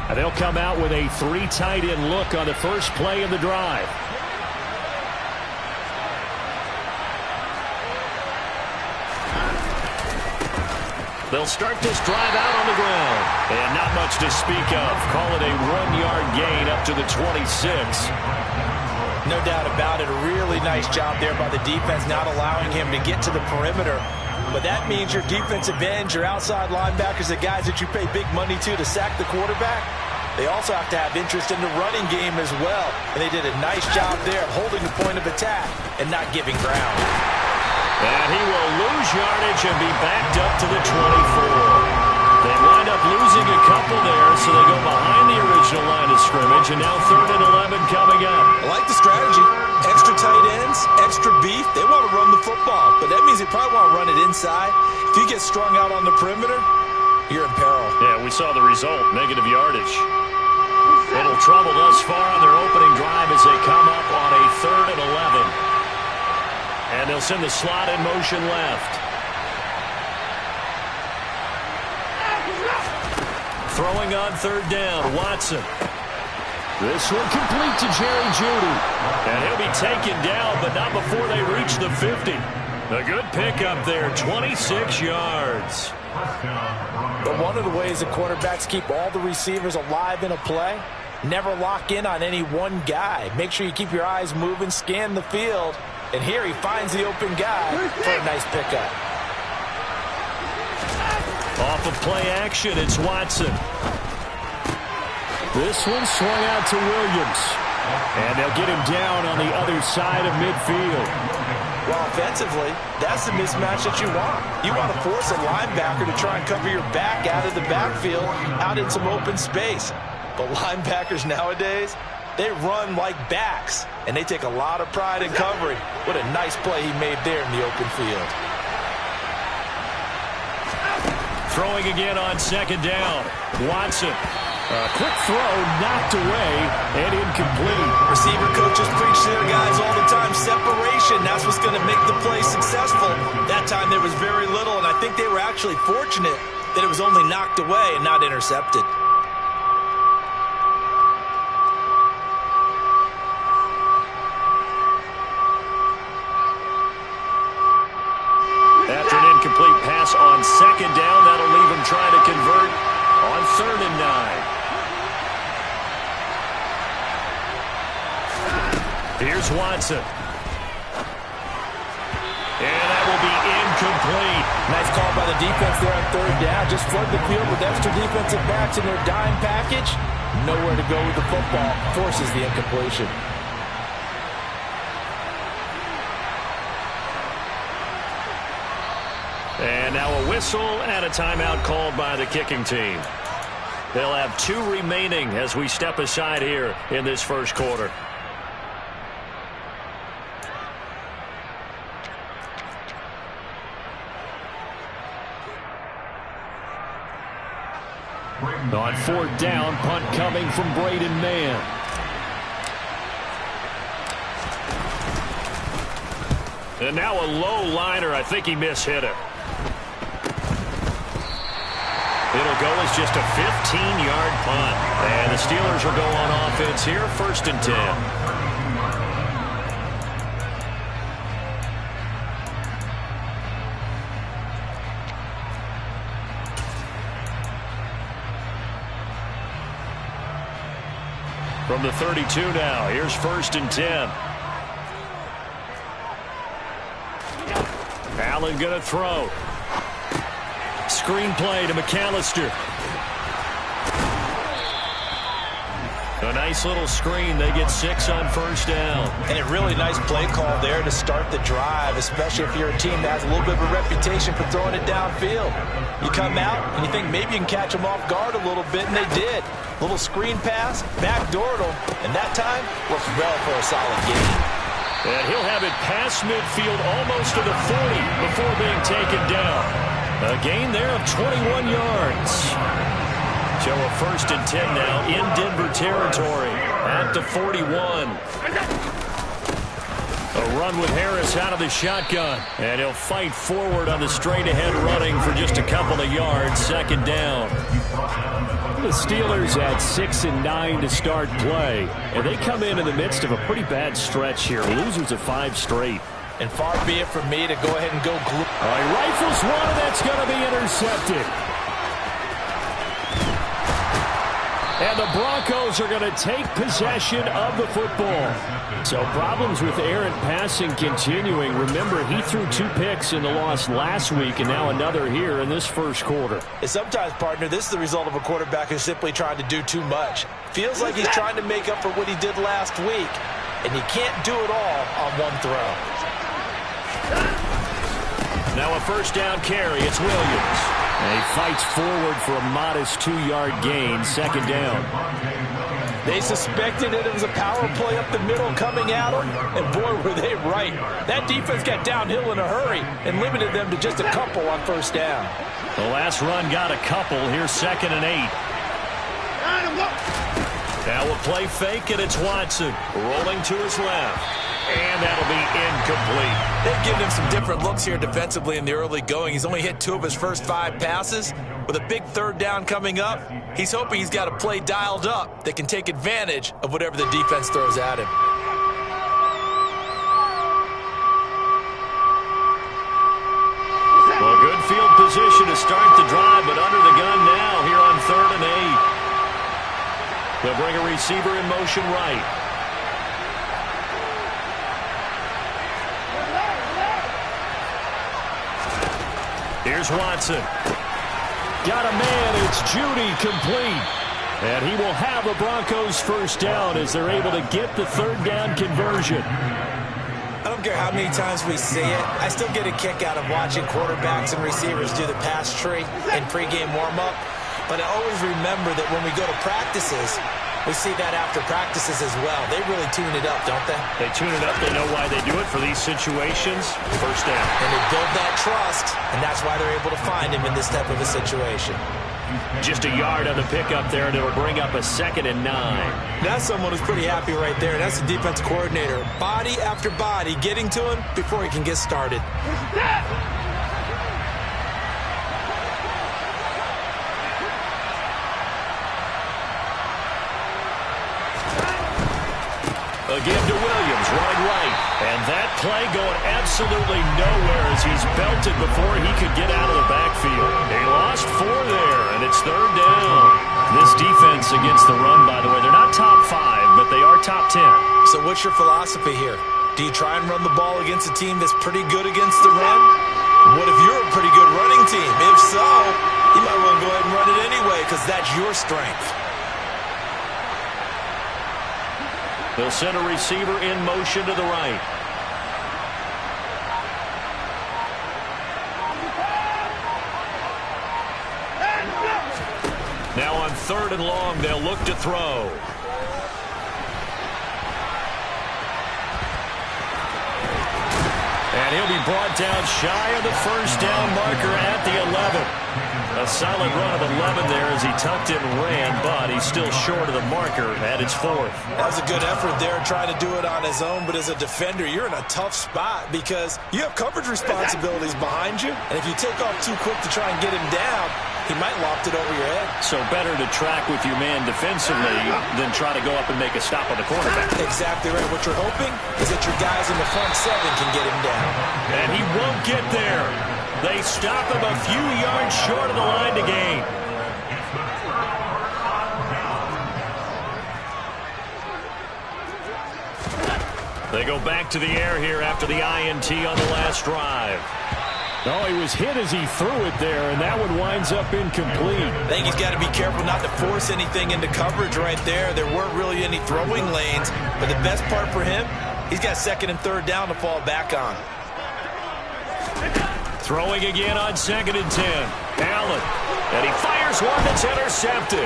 And they'll come out with a 3 tight end look on the first play of the drive. They'll start this drive out on the ground. And not much to speak of. Call it a 1-yard gain up to the 26. No doubt about it. A really nice job there by the defense, not allowing him to get to the perimeter. But that means your defensive ends, your outside linebackers, the guys that you pay big money to sack the quarterback, they also have to have interest in the running game as well. And they did a nice job there of holding the point of attack and not giving ground. And he will lose yardage and be backed up to the 24. They wind up losing a couple there, so they go behind the original line of scrimmage, and now 3rd and 11 coming up. I like the strategy. Extra tight ends, extra beef. They want to run the football, but that means they probably want to run it inside. If you get strung out on the perimeter, you're in peril. Yeah, we saw the result, negative yardage. Little trouble thus far on their opening drive as they come up on a 3rd and 11. And they'll send the slot in motion left. Throwing on 3rd down, Watson. This one complete to Jerry Jeudy. And he'll be taken down, but not before they reach the 50. A good pickup there, 26 yards. But one of the ways the quarterbacks keep all the receivers alive in a play, never lock in on any one guy. Make sure you keep your eyes moving, scan the field. And here he finds the open guy for a nice pickup. Off of play action, it's Watson. This one swung out to Williams. And they'll get him down on the other side of midfield. Well, offensively, that's the mismatch that you want. You want to force a linebacker to try and cover your back out of the backfield, out in some open space. But linebackers nowadays, they run like backs, and they take a lot of pride in covering. What a nice play he made there in the open field. Throwing again on 2nd down. Watson. A quick throw knocked away and incomplete. Receiver coaches preach to their guys all the time. Separation, that's what's going to make the play successful. That time there was very little, and I think they were actually fortunate that it was only knocked away and not intercepted. After an incomplete pass on 2nd down, that'll leave him trying to convert on 3rd and 9. Here's Watson. And that will be incomplete. Nice call by the defense there on 3rd down. Just flood the field with extra defensive backs in their dime package. Nowhere to go with the football. Forces the incompletion. And now a whistle and a timeout called by the kicking team. They'll have 2 remaining as we step aside here in this first quarter. On 4th down, punt coming from Braden Mann. And now a low liner. I think he mishit it. It'll go as just a 15-yard punt. And the Steelers will go on offense here, 1st and 10. From the 32 now, here's 1st and 10. Allen going to throw. Screen play to McAllister. A nice little screen. They get 6 on 1st down. And a really nice play call there to start the drive, especially if you're a team that has a little bit of a reputation for throwing it downfield. You come out and you think maybe you can catch them off guard a little bit, and they did. Little screen pass, backdoored them, and that time worked well for a solid gain. And he'll have it past midfield almost to the 40 before being taken down. A gain there of 21 yards. So a 1st and 10 now in Denver territory at the 41. A run with Harris out of the shotgun. And he'll fight forward on the straight-ahead running for just a couple of yards. 2nd down. the Steelers at 6-9 to start play. And they come in the midst of a pretty bad stretch here. Losers of 5 straight. And far be it from me to go ahead and go glue. He rifles one, and that's going to be intercepted. And the Broncos are going to take possession of the football. So problems with errant passing continuing. Remember, he threw 2 picks in the loss last week, and now another here in this first quarter. And sometimes, partner, this is the result of a quarterback who's simply trying to do too much. Feels like he's trying to make up for what he did last week, and you can't do it all on one throw. Now a first down carry. It's Williams. And he fights forward for a modest 2-yard gain. Second down. They suspected it was a power play up the middle coming at them, and boy, were they right. That defense got downhill in a hurry and limited them to just a couple on first down. The last run got a couple. Here's 2nd and 8. Now a play fake, and it's Watson rolling to his left. And that'll be incomplete. They've given him some different looks here defensively in the early going. He's only hit 2 of his first 5 passes. With a big 3rd down coming up, he's hoping he's got a play dialed up that can take advantage of whatever the defense throws at him. Well, good field position to start the drive, but under the gun now here on 3rd and 8. They'll bring a receiver in motion right. Here's Watson. Got a man. It's Judy, complete. And he will have a Broncos first down as they're able to get the 3rd down conversion. I don't care how many times we see it. I still get a kick out of watching quarterbacks and receivers do the pass tree in pregame warm-up. But I always remember that when we go to practices, we see that after practices as well. They really tune it up, don't they? They tune it up. They know why they do it for these situations. First down. And they build that trust, and that's why they're able to find him in this type of a situation. Just a yard on the pickup there, and it'll bring up a 2nd and 9. That's someone who's pretty happy right there. That's the defense coordinator. Body after body getting to him before he can get started. Again to Williams, running right. And that play going absolutely nowhere as he's belted before he could get out of the backfield. They lost 4 there, and it's 3rd down. This defense against the run, by the way, they're not top 5, but they are top 10. So what's your philosophy here? Do you try and run the ball against a team that's pretty good against the run? What if you're a pretty good running team? If so, you might want to go ahead and run it anyway because that's your strength. They'll send a receiver in motion to the right. Now on 3rd and long, they'll look to throw. And he'll be brought down shy of the first down marker at the 11. A solid run of 11 there as he tucked it and ran, but he's still short of the marker at its 4th. That was a good effort there, trying to do it on his own, but as a defender, you're in a tough spot because you have coverage responsibilities behind you, and if you take off too quick to try and get him down, he might loft it over your head. So better to track with your man defensively than try to go up and make a stop on the quarterback. Exactly right. What you're hoping is that your guys in the front 7 can get him down. And he won't get there. They stop him a few yards short of the line to gain. They go back to the air here after the INT on the last drive. Oh, he was hit as he threw it there, and that one winds up incomplete. I think he's got to be careful not to force anything into coverage right there. There weren't really any throwing lanes, but the best part for him, he's got 2nd and 3rd down to fall back on. Throwing again on 2nd and 10. Allen, and he fires one that's intercepted.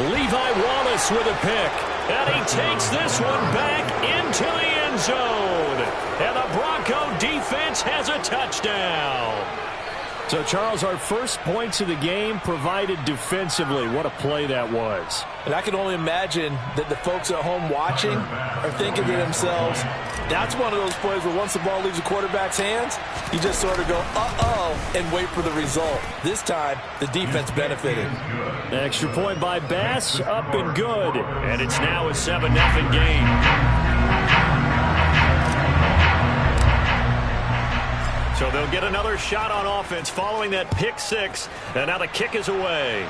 Levi Wallace with a pick, and he takes this one back into the end zone. And the Bronco defense has a touchdown. So, Charles, our first points of the game provided defensively. What a play that was. And I can only imagine that the folks at home watching are thinking to themselves, that's one of those plays where once the ball leaves the quarterback's hands, you just sort of go, uh-oh, and wait for the result. This time, the defense benefited. Extra point by Bass, up and good. And it's now a 7-0 game. So they'll get another shot on offense following that pick six. And now the kick is away.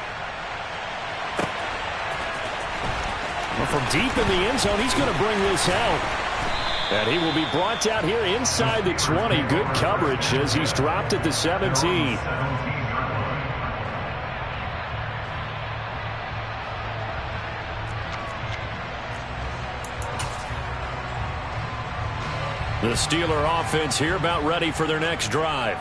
Well, from deep in the end zone, he's going to bring this out. And he will be brought down here inside the 20. Good coverage as he's dropped at the 17. The Steeler offense here about ready for their next drive.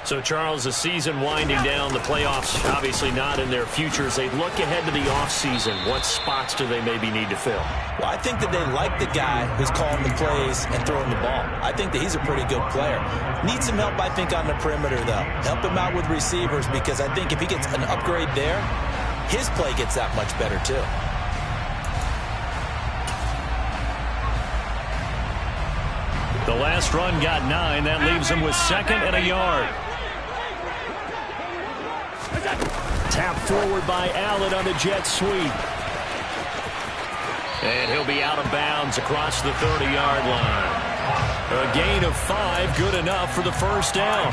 So, Charles, the season winding down, the playoffs obviously not in their future. As they look ahead to the offseason, what spots do they maybe need to fill? Well, I think that they like the guy who's calling the plays and throwing the ball. I think that he's a pretty good player. Needs some help, I think, on the perimeter, though. Help him out with receivers, because I think if he gets an upgrade there, his play gets that much better, too. The last run got 9. That leaves him with 2nd and a yard. Tap forward by Allen on the jet sweep. And he'll be out of bounds across the 30-yard line. A gain of 5, good enough for the first down.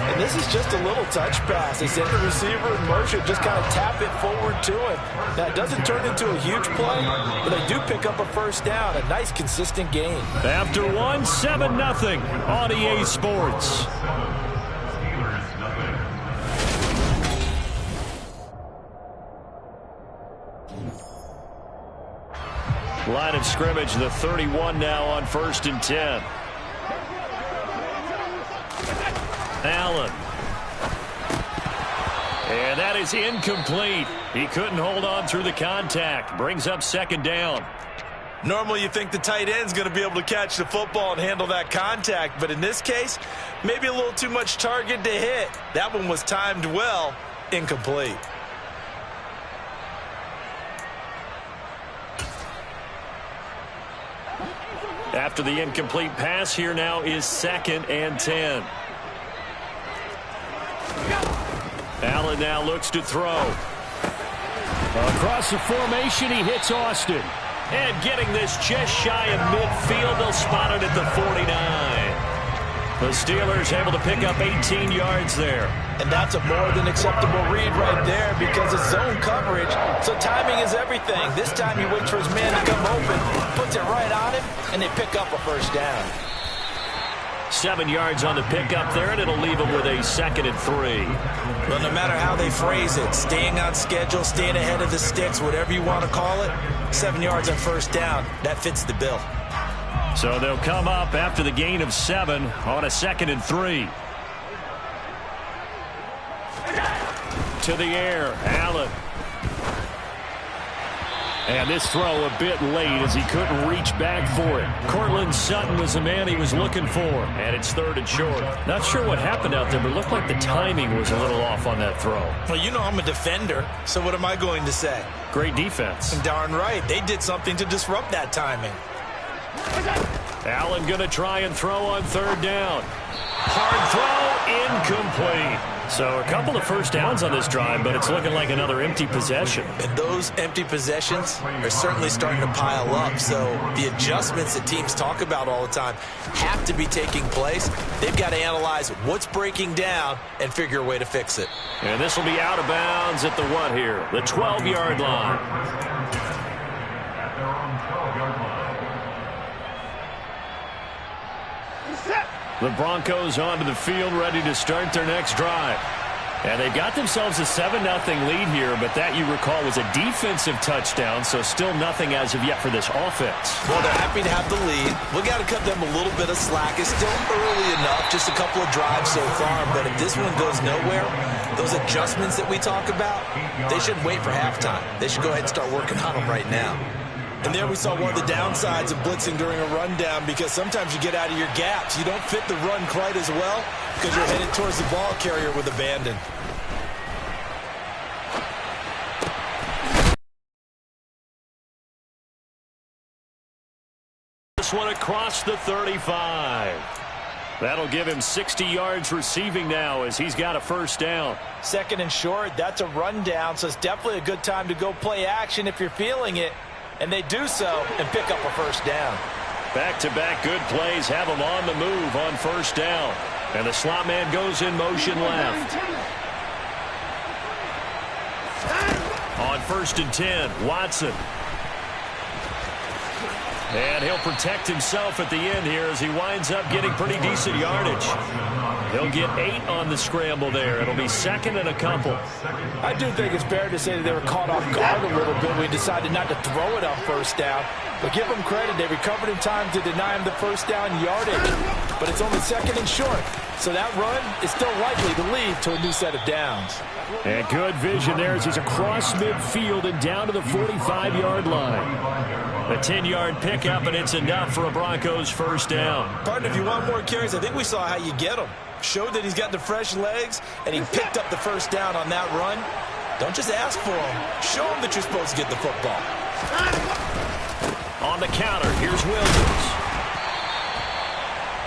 And this is just a little touch pass. They send the receiver in motion, just kind of tap it forward to him. Now, it doesn't turn into a huge play, but they do pick up a first down. A nice, consistent gain. After 7-0 on EA Sports. Line of scrimmage, the 31 now on 1st and 10. Allen. And that is incomplete. He couldn't hold on through the contact. Brings up 2nd down. Normally you think the tight end's going to be able to catch the football and handle that contact, but in this case, maybe a little too much target to hit. That one was timed well, incomplete. After the incomplete pass, here now is 2nd and 10. Allen now looks to throw. Across the formation, he hits Austin. And getting this just shy of midfield, they'll spot it at the 49. The Steelers able to pick up 18 yards there. And that's a more than acceptable read right there because it's zone coverage, so timing is everything. This time he waits for his man to come open, puts it right on him, and they pick up a first down. 7 yards on the pickup there, and it'll leave him with a 2nd and 3. Well, no matter how they phrase it, staying on schedule, staying ahead of the sticks, whatever you want to call it, 7 yards on first down, that fits the bill. So they'll come up after the gain of 7 on a 2nd and 3. To the air, Allen. And this throw a bit late as he couldn't reach back for it. Cortland Sutton was the man he was looking for. And it's 3rd and short. Not sure what happened out there, but it looked like the timing was a little off on that throw. Well, you know I'm a defender, so what am I going to say? Great defense. Darn right. They did something to disrupt that timing. Allen going to try and throw on 3rd down. Hard throw, incomplete. So a couple of first downs on this drive, but it's looking like another empty possession. And those empty possessions are certainly starting to pile up. So the adjustments that teams talk about all the time have to be taking place. They've got to analyze what's breaking down and figure a way to fix it. And this will be out of bounds at the what here? The 12-yard line. The Broncos onto the field, ready to start their next drive. And they've got themselves a 7-0 lead here, but that, you recall, was a defensive touchdown, so still nothing as of yet for this offense. Well, they're happy to have the lead. We got to cut them a little bit of slack. It's still early enough, just a couple of drives so far, but if this one goes nowhere, those adjustments that we talk about, they should wait for halftime. They should go ahead and start working on them right now. And there we saw one of the downsides of blitzing during a rundown, because sometimes you get out of your gaps. You don't fit the run quite as well because you're headed towards the ball carrier with abandon. This one across the 35. That'll give him 60 yards receiving now as he's got a first down. Second and short, that's a rundown, so it's definitely a good time to go play action if you're feeling it. And they do so and pick up a first down. Back-to-back good plays have him on the move on first down. And the slot man goes in motion left. On 1st and 10, Watson. And he'll protect himself at the end here as he winds up getting pretty decent yardage. He'll get 8 on the scramble there. It'll be second and a couple. I do think it's fair to say that they were caught off guard a little bit. We decided not to throw it on first down. But give them credit. They recovered in time to deny him the first down yardage. But it's only second and short. So that run is still likely to lead to a new set of downs. And good vision there as he's across midfield and down to the 45-yard line. A 10-yard pickup, and it's enough for a Broncos first down. Partner, if you want more carries, I think we saw how you get them. Showed that he's got the fresh legs, and he picked up the first down on that run. Don't just ask for him. Show him that you're supposed to get the football. On the counter, here's Williams.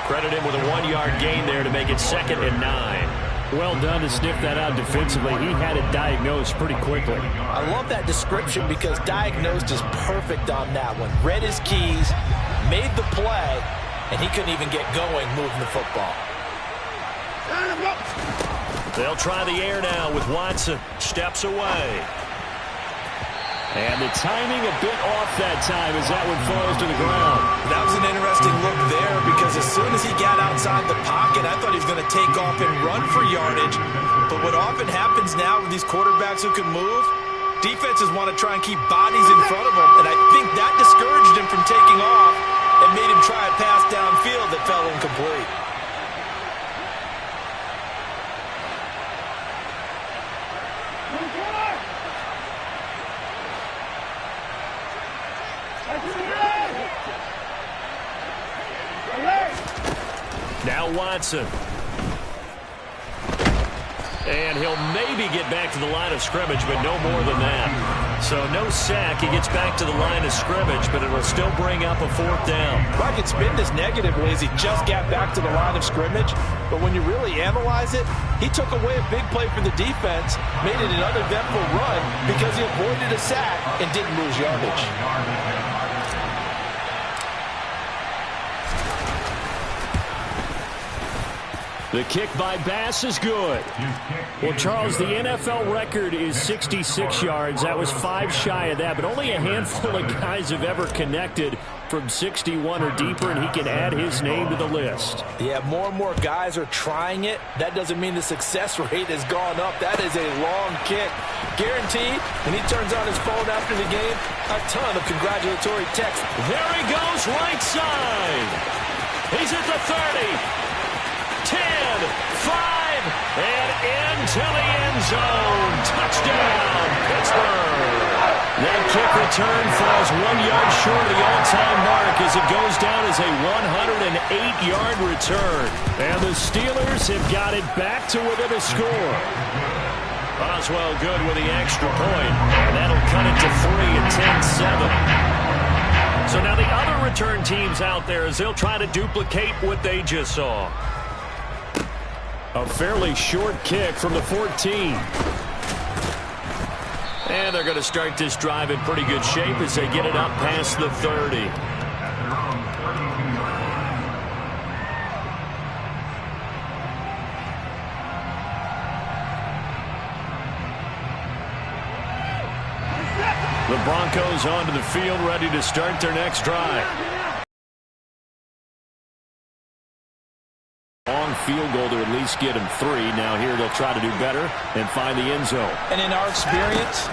Credit him with a 1-yard gain there to make it second and 9. Well done to sniff that out defensively. He had it diagnosed pretty quickly. I love that description because diagnosed is perfect on that one. Read his keys, made the play, and he couldn't even get going moving the football. They'll try the air now with Watson. Steps away. And the timing a bit off that time as that one falls to the ground. That was an interesting look there because as soon as he got outside the pocket, I thought he was going to take off and run for yardage. But what often happens now with these quarterbacks who can move, defenses want to try and keep bodies in front of them. And I think that discouraged him from taking off and made him try a pass downfield that fell incomplete. Now Watson. And he'll maybe get back to the line of scrimmage, but no more than that. So no sack. He gets back to the line of scrimmage, but it will still bring up a fourth down. I could spin this negatively as he just got back to the line of scrimmage. But when you really analyze it, he took away a big play for the defense, made it an uneventful run because he avoided a sack and didn't lose yardage. The kick by Bass is good. Well, Charles, the NFL record is 66 yards. That was 5 shy of that, but only a handful of guys have ever connected from 61 or deeper, and he can add his name to the list. Yeah, more and more guys are trying it. That doesn't mean the success rate has gone up. That is a long kick. Guaranteed, when he turns on his phone after the game, a ton of congratulatory text. There he goes, right side. He's at the 30. 10, 5, and into the end zone. Touchdown, Pittsburgh. That kick return falls 1 yard short of the all-time mark as it goes down as a 108-yard return. And the Steelers have got it back to within a score. Boswell good with the extra point, and that'll cut it to 3 at 10-7. So now the other return teams out there as they'll try to duplicate what they just saw. A fairly short kick from the 14. And they're going to start this drive in pretty good shape as they get it up past the 30. The Broncos onto the field, ready to start their next drive. Long field goal to at least get him 3. Now here they'll try to do better and find the end zone. And in our experience,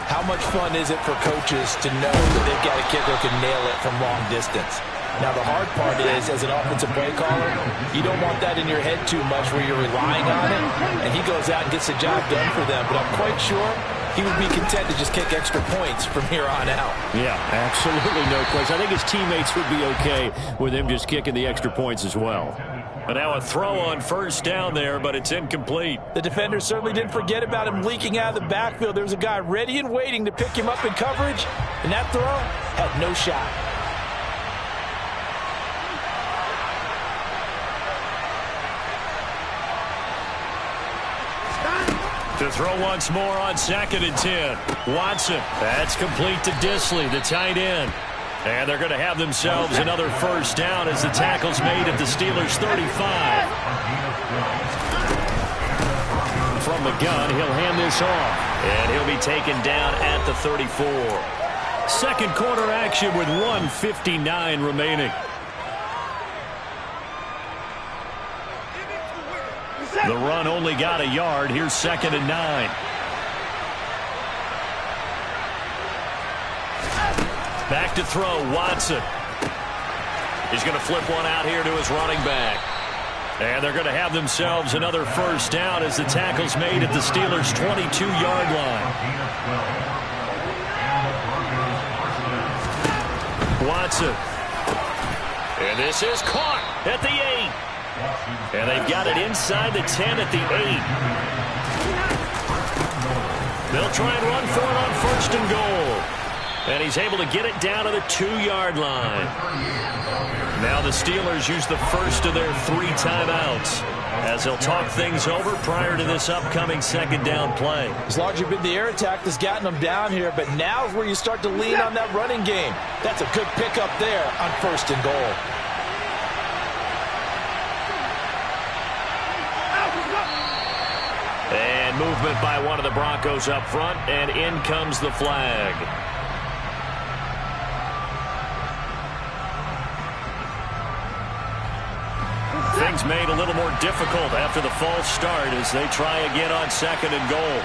how much fun is it for coaches to know that they've got a kicker who can nail it from long distance? Now the hard part is, as an offensive play caller, you don't want that in your head too much where you're relying on it, and he goes out and gets the job done for them. But I'm quite sure he would be content to just kick extra points from here on out. Yeah, absolutely no question. I think his teammates would be okay with him just kicking the extra points as well. And now a throw on first down there, but it's incomplete. The defender certainly didn't forget about him leaking out of the backfield. There was a guy ready and waiting to pick him up in coverage, and that throw had no shot. To throw once more on 2nd and 10. Watson. That's complete to Disley, the tight end. And they're going to have themselves another first down as the tackle's made at the Steelers' 35. From the gun, he'll hand this off. And he'll be taken down at the 34. Second quarter action with 1:59 remaining. The run only got a yard. Here's 2nd and 9. Back to throw, Watson. He's going to flip one out here to his running back. And they're going to have themselves another first down as the tackle's made at the Steelers' 22-yard line. Watson. And this is caught at the 8. And they've got it inside the 10 at the 8. They'll try and run for it on 1st and goal. And he's able to get it down to the 2-yard line. Now the Steelers use the first of their 3 timeouts as they'll talk things over prior to this upcoming 2nd down play. As largely been the air attack that's gotten them down here, but now is where you start to lean on that running game. That's a good pickup there on 1st and goal. And movement by one of the Broncos up front, and in comes the flag. Things made a little more difficult after the false start as they try again on 2nd and goal.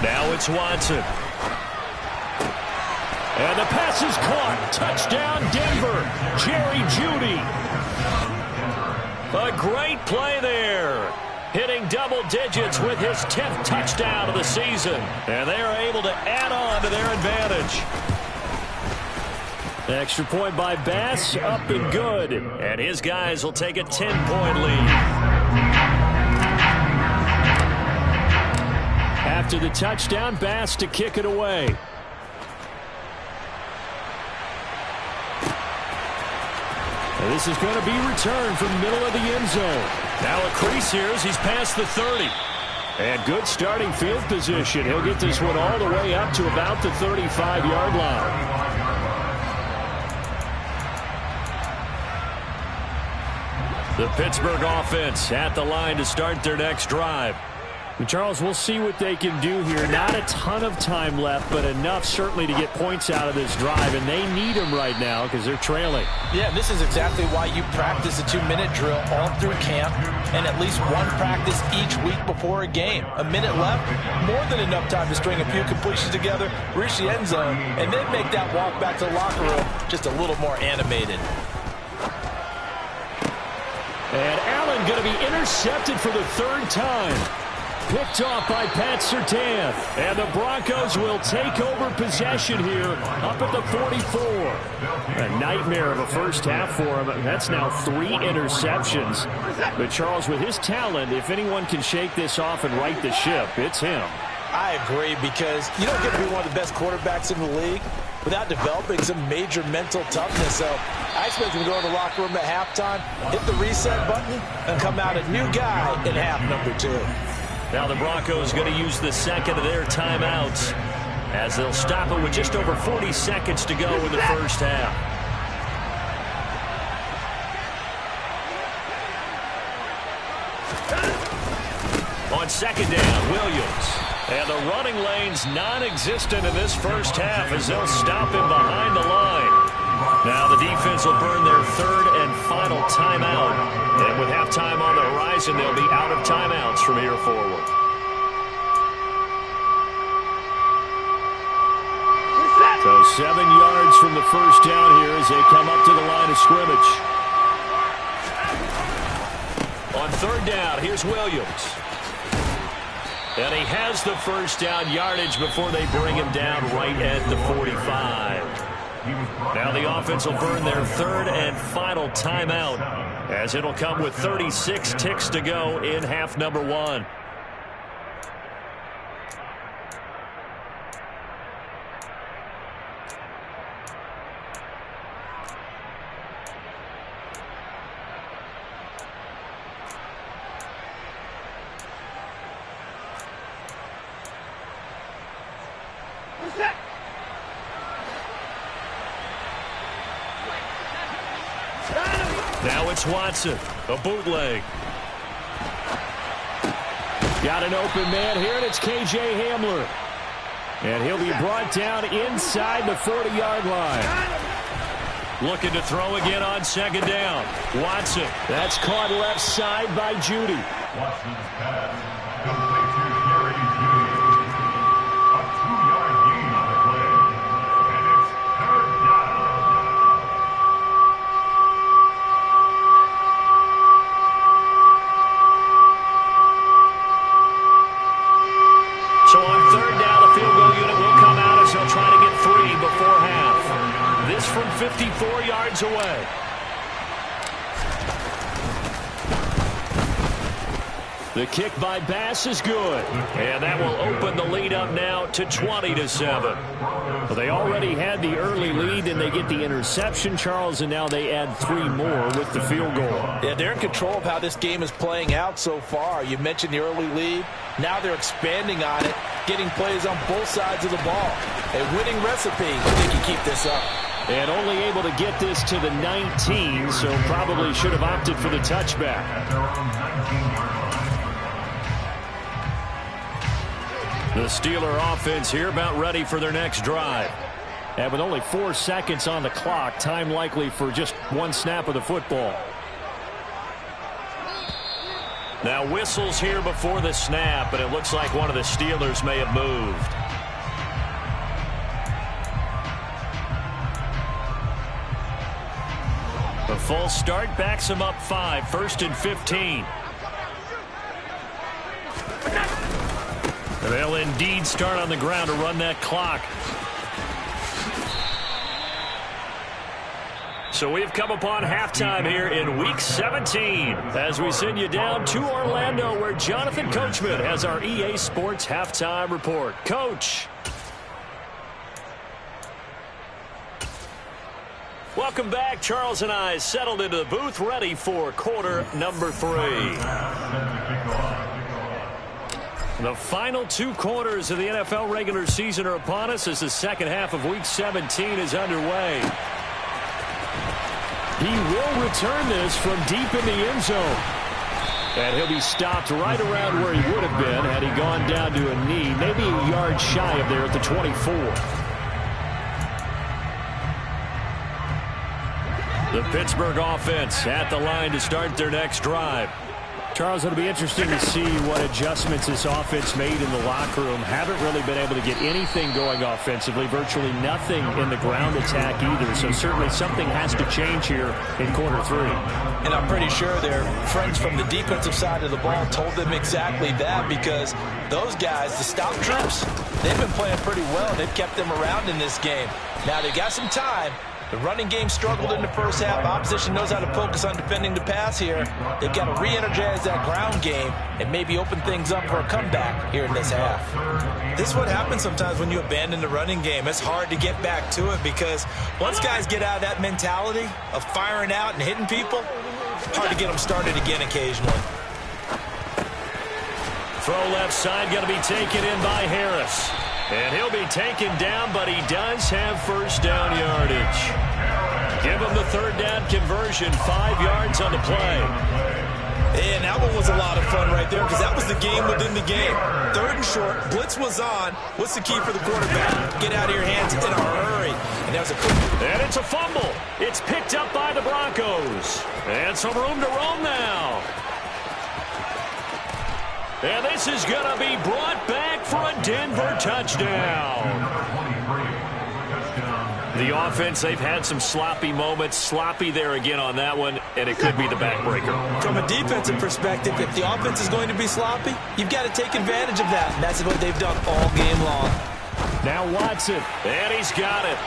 Now it's Watson. And the pass is caught. Touchdown, Denver. Jerry Jeudy. A great play there. Hitting double digits with his 10th touchdown of the season. And they are able to add on to their advantage. Extra point by Bass, up and good. And his guys will take a 10-point lead. After the touchdown, Bass to kick it away. And this is going to be returned from the middle of the end zone. Now a crease here as he's past the 30. And good starting field position. He'll get this one all the way up to about the 35-yard line. The Pittsburgh offense at the line to start their next drive. And Charles, we'll see what they can do here. Not a ton of time left, but enough certainly to get points out of this drive. And they need them right now because they're trailing. Yeah, and this is exactly why you practice a 2-minute drill all through camp and at least one practice each week before a game. A minute left, more than enough time to string a few completions together, reach the end zone, and then make that walk back to the locker room just a little more animated. And Allen going to be intercepted for the 3rd time. Picked off by Pat Surtain. And the Broncos will take over possession here up at the 44. A nightmare of a first half for him. That's now 3 interceptions. But Charles, with his talent, if anyone can shake this off and right the ship, it's him. I agree, because you don't get to be one of the best quarterbacks in the league without developing some major mental toughness. So I expect him to go to the locker room at halftime, hit the reset button, and come out a new guy in half number 2. Now the Broncos going to use the 2nd of their timeouts as they'll stop it with just over 40 seconds to go in the first half. On 2nd down, Williams. And the running lane's non-existent in this first half as they'll stop him behind the line. Now the defense will burn their 3rd and final timeout. And with halftime on the horizon, they'll be out of timeouts from here forward. So 7 yards from the first down here as they come up to the line of scrimmage. On third down, here's Williams. And he has the first down yardage before they bring him down right at the 45. Now the offense will burn their third and final timeout as it'll come with 36 ticks to go in half number 1. Now it's Watson, a bootleg. Got an open man here, and it's K.J. Hamler. And he'll be brought down inside the 40-yard line. Looking to throw again on second down. Watson. That's caught left side by Judy. Watson's pass complete to Jerry Judy. A 2-yard gain on the play. And it's third down. So on third down, the field goal unit will come out as they'll try to get 3 before half. This from 54 yards away. The kick by Bass is good. And that will open the lead up now to 20-7. Well, they already had the early lead, and they get the interception, Charles, and now they add 3 more with the field goal. Yeah, they're in control of how this game is playing out so far. You mentioned the early lead. Now they're expanding on it, getting plays on both sides of the ball. A winning recipe if they can keep this up. And only able to get this to the 19, so probably should have opted for the touchback. The Steeler offense here about ready for their next drive. And with only 4 seconds on the clock, time likely for just 1 snap of the football. Now whistles here before the snap, and it looks like one of the Steelers may have moved. The false start backs him up 5, 1st and 15. They'll indeed start on the ground to run that clock. So we've come upon halftime here in Week 17 as we send you down to Orlando where Jonathan Coachman has our EA Sports Halftime Report. Coach. Welcome back. Charles and I settled into the booth ready for quarter number 3. The final 2 quarters of the NFL regular season are upon us as the second half of Week 17 is underway. He will return this from deep in the end zone. And he'll be stopped right around where he would have been had he gone down to a knee, maybe a yard shy of there at the 24. The Pittsburgh offense at the line to start their next drive. Charles, it'll be interesting to see what adjustments this offense made in the locker room. Haven't really been able to get anything going offensively, virtually nothing in the ground attack either. So certainly something has to change here in quarter 3. And I'm pretty sure their friends from the defensive side of the ball told them exactly that, because those guys, the stop troops, they've been playing pretty well. They've kept them around in this game. Now they got some time. The running game struggled in the first half. Opposition knows how to focus on defending the pass here. They've got to re-energize that ground game and maybe open things up for a comeback here in this half. This is what happens sometimes when you abandon the running game. It's hard to get back to it because once guys get out of that mentality of firing out and hitting people, hard to get them started again occasionally. Throw left side going to be taken in by Harris. And he'll be taken down, but he does have first down yardage. Give him the third down conversion, 5 yards on the play. And that one was a lot of fun right there because that was the game within the game. Third and short, blitz was on. What's the key for the quarterback? Get out of your hands in a hurry. And that was a quick. And it's a fumble. It's picked up by the Broncos. And some room to roam now. And this is going to be brought back for a Denver touchdown. The offense, they've had some sloppy moments. Sloppy there again on that one, and it could be the backbreaker. From a defensive perspective, if the offense is going to be sloppy, you've got to take advantage of that. And that's what they've done all game long. Now Watson, and he's got it.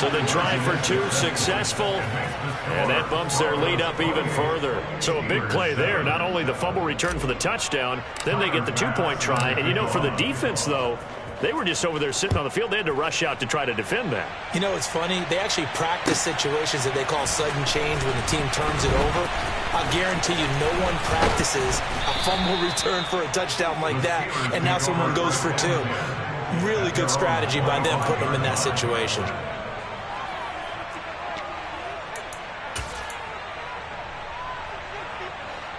So the try for two successful, and that bumps their lead up even further. So a big play there. Not only the fumble return for the touchdown, then they get the two-point try. And, you know, for the defense, though, they were just over there sitting on the field. They had to rush out to try to defend that. You know, it's funny. They actually practice situations that they call sudden change when the team turns it over. I'll guarantee you no one practices a fumble return for a touchdown like that, and now someone goes for two. Really good strategy by them putting them in that situation.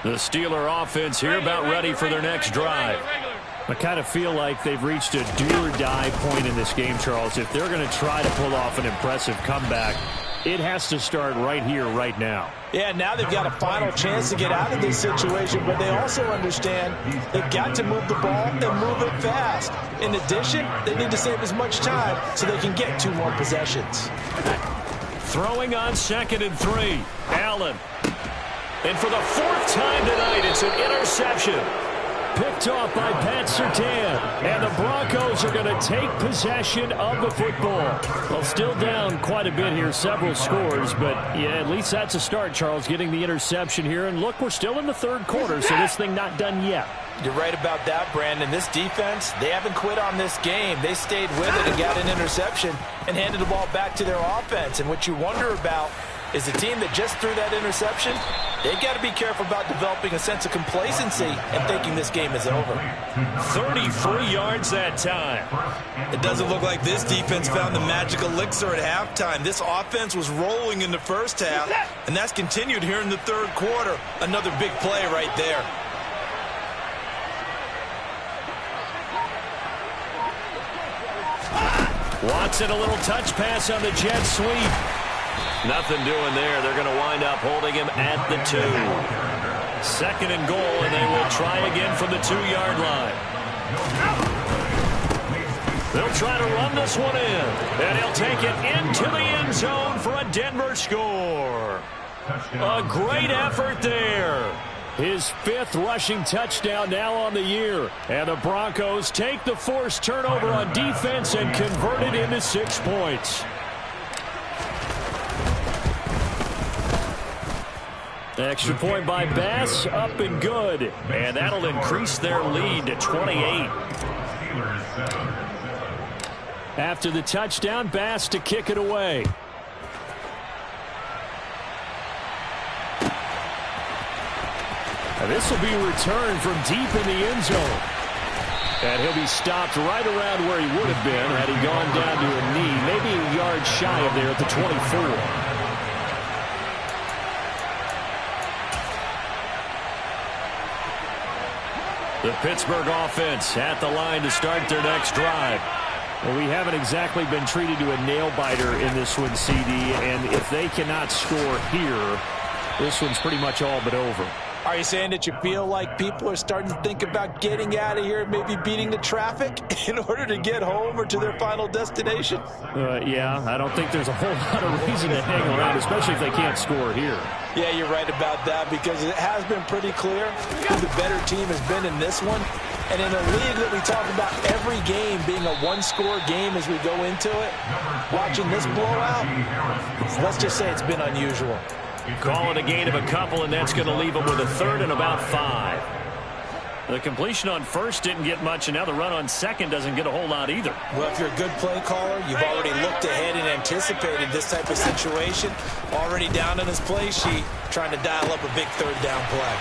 The Steeler offense here about ready for their next drive. I kind of feel like they've reached a do-or-die point in this game, Charles. If they're going to try to pull off an impressive comeback, it has to start right here, right now. Yeah, now they've got a final chance to get out of this situation, but they also understand they've got to move the ball and move it fast. In addition, they need to save as much time so they can get 2 more possessions. Throwing on 2nd and 3. Allen. And for the 4th time tonight, it's an interception. Picked off by Pat Surtain. And the Broncos are going to take possession of the football. Well, still down quite a bit here, several scores, but yeah, at least that's a start, Charles, getting the interception here. And look, we're still in the 3rd quarter, so this thing not done yet. You're right about that, Brandon. This defense, they haven't quit on this game. They stayed with it and got an interception and handed the ball back to their offense. And what you wonder about is the team that just threw that interception, they've got to be careful about developing a sense of complacency and thinking this game is over. 33 yards that time. It doesn't look like this defense found the magic elixir at halftime. This offense was rolling in the first half, and that's continued here in the 3rd quarter. Another big play right there. Watson, a little touch pass on the jet sweep. Nothing doing there. They're going to wind up holding him at the 2. 2nd and goal, and they will try again from the 2-yard line. They'll try to run this one in, and he'll take it into the end zone for a Denver score. A great effort there. His 5th rushing touchdown now on the year. And the Broncos take the forced turnover on defense and convert it into 6 points. Extra point by Bass, up and good. And that'll increase their lead to 28. After the touchdown, Bass to kick it away. And this will be returned from deep in the end zone. And he'll be stopped right around where he would have been had he gone down to a knee, maybe a yard shy of there at the 24. The Pittsburgh offense at the line to start their next drive. Well, we haven't exactly been treated to a nail-biter in this one, CD, and if they cannot score here, this one's pretty much all but over. Are you saying that you feel like people are starting to think about getting out of here and maybe beating the traffic in order to get home or to their final destination? Yeah, I don't think there's a whole lot of reason to hang around, especially if they can't score here. Yeah, you're right about that, because it has been pretty clear who the better team has been in this one. And in a league that we talk about every game being a one-score game as we go into it, watching this blowout, let's just say it's been unusual. Call it a gain of a couple, and that's going to leave them with a 3rd and about 5. The completion on 1st didn't get much, and now the run on 2nd doesn't get a whole lot either. Well, if you're a good play caller, you've already looked ahead and anticipated this type of situation. Already down on his play sheet, trying to dial up a big 3rd down play.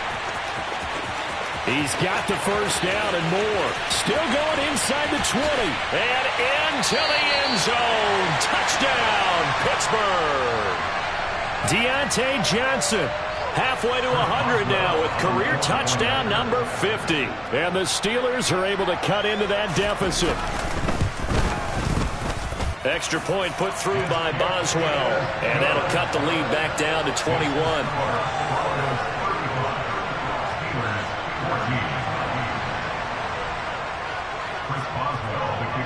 He's got the 1st down and more. Still going inside the 20. And into the end zone. Touchdown, Pittsburgh. Deontay Johnson, halfway to 100 now with career touchdown number 50. And the Steelers are able to cut into that deficit. Extra point put through by Boswell. And that'll cut the lead back down to 21.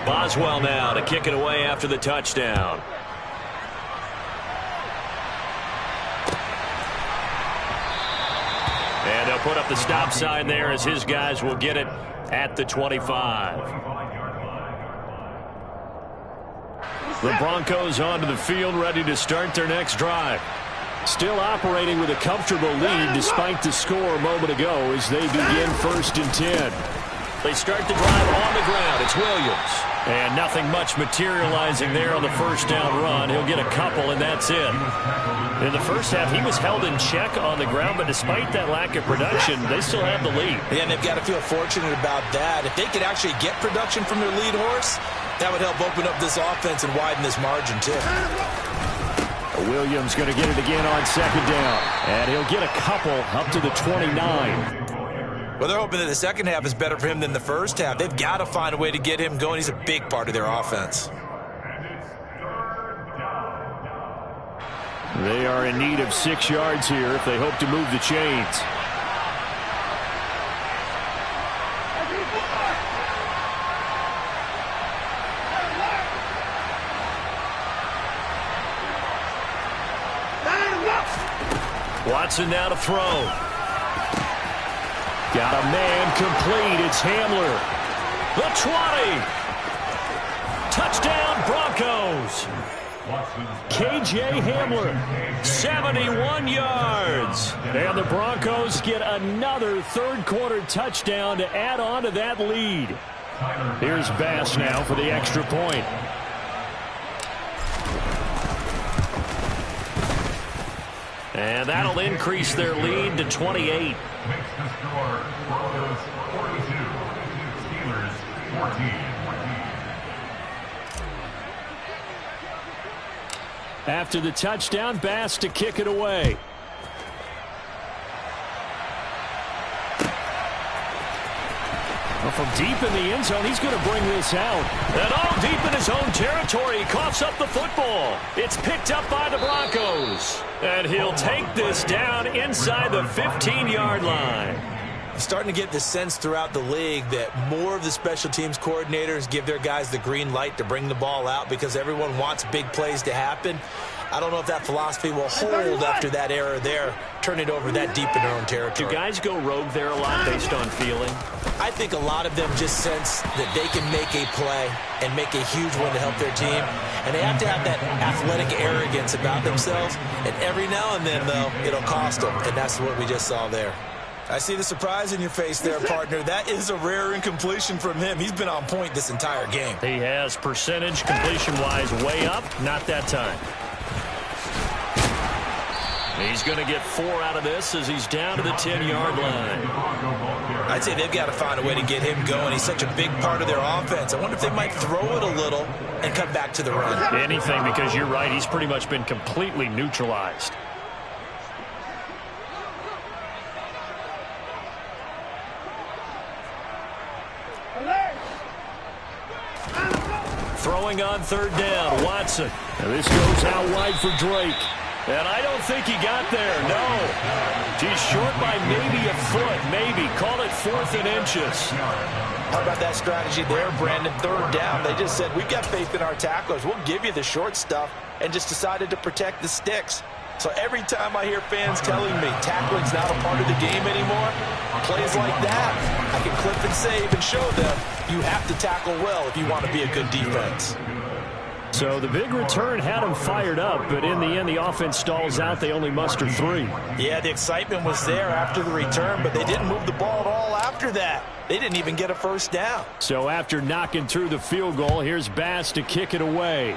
Boswell now to kick it away after the touchdown. put up the stop sign there as his guys will get it at the 25. The Broncos onto the field, ready to start their next drive. Still operating with a comfortable lead despite the score a moment ago as they begin 1st and 10. They start the drive on the ground. It's Williams. And nothing much materializing there on the first down run. He'll get a couple, and that's it. In the first half, he was held in check on the ground, but despite that lack of production, they still have the lead. Yeah, and they've got to feel fortunate about that. If they could actually get production from their lead horse, that would help open up this offense and widen this margin, too. Williams going to get it again on 2nd down. And he'll get a couple up to the 29. Well, they're hoping that the second half is better for him than the first half. They've got to find a way to get him going. He's a big part of their offense. They are in need of 6 yards here if they hope to move the chains. Watson now to throw. Got a man complete. It's Hamler. The 20. Touchdown Broncos. KJ Hamler, 71 yards. And the Broncos get another third-quarter touchdown to add on to that lead. Here's Bass now for the extra point. And that'll increase their lead to 28. Makes the score Broncos 42, Steelers 14. After the touchdown, Bass to kick it away. Well, from deep in the end zone, he's going to bring this out. And all deep in his own territory, he coughs up the football. It's picked up by the Broncos. And he'll take this down inside the 15-yard line. Starting to get the sense throughout the league that more of the special teams coordinators give their guys the green light to bring the ball out because everyone wants big plays to happen. I don't know if that philosophy will hold after that error there, turn it over that deep in their own territory. Do guys go rogue there a lot based on feeling? I think a lot of them just sense that they can make a play and make a huge one to help their team. And they have to have that athletic arrogance about themselves. And every now and then, though, it'll cost them. And that's what we just saw there. I see the surprise in your face there, partner. That is a rare incompletion from him. He's been on point this entire game. He has percentage completion-wise way up. Not that time. He's going to get 4 out of this as he's down to the 10-yard line. I'd say they've got to find a way to get him going. He's such a big part of their offense. I wonder if they might throw it a little and come back to the run. Anything, because you're right. He's pretty much been completely neutralized. Throwing on 3rd down, Watson. And this goes out wide for Drake. And I don't think he got there, no. He's short by maybe a foot, maybe. Call it 4th and inches. How about that strategy there, Brandon? 3rd down. They just said, we've got faith in our tacklers. We'll give you the short stuff, and just decided to protect the sticks. So every time I hear fans telling me tackling's not a part of the game anymore, plays like that, I can clip and save and show them you have to tackle well if you want to be a good defense. So the big return had him fired up, but in the end, the offense stalls out. They only muster 3. Yeah, the excitement was there after the return, but they didn't move the ball at all after that. They didn't even get a 1st down. So after knocking through the field goal, here's Bass to kick it away.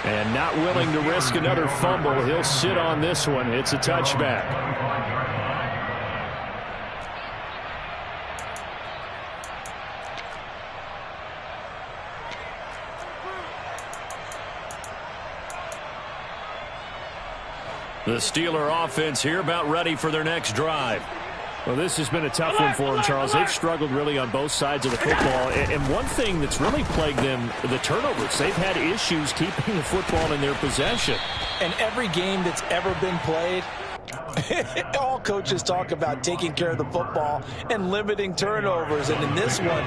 And not willing to risk another fumble, he'll sit on this one. It's a touchback. The Steeler offense here about ready for their next drive. Well, this has been a tough one for them, Charles. They've struggled really on both sides of the football. And one thing that's really plagued them, the turnovers. They've had issues keeping the football in their possession. And every game that's ever been played, all coaches talk about taking care of the football and limiting turnovers. And in this one,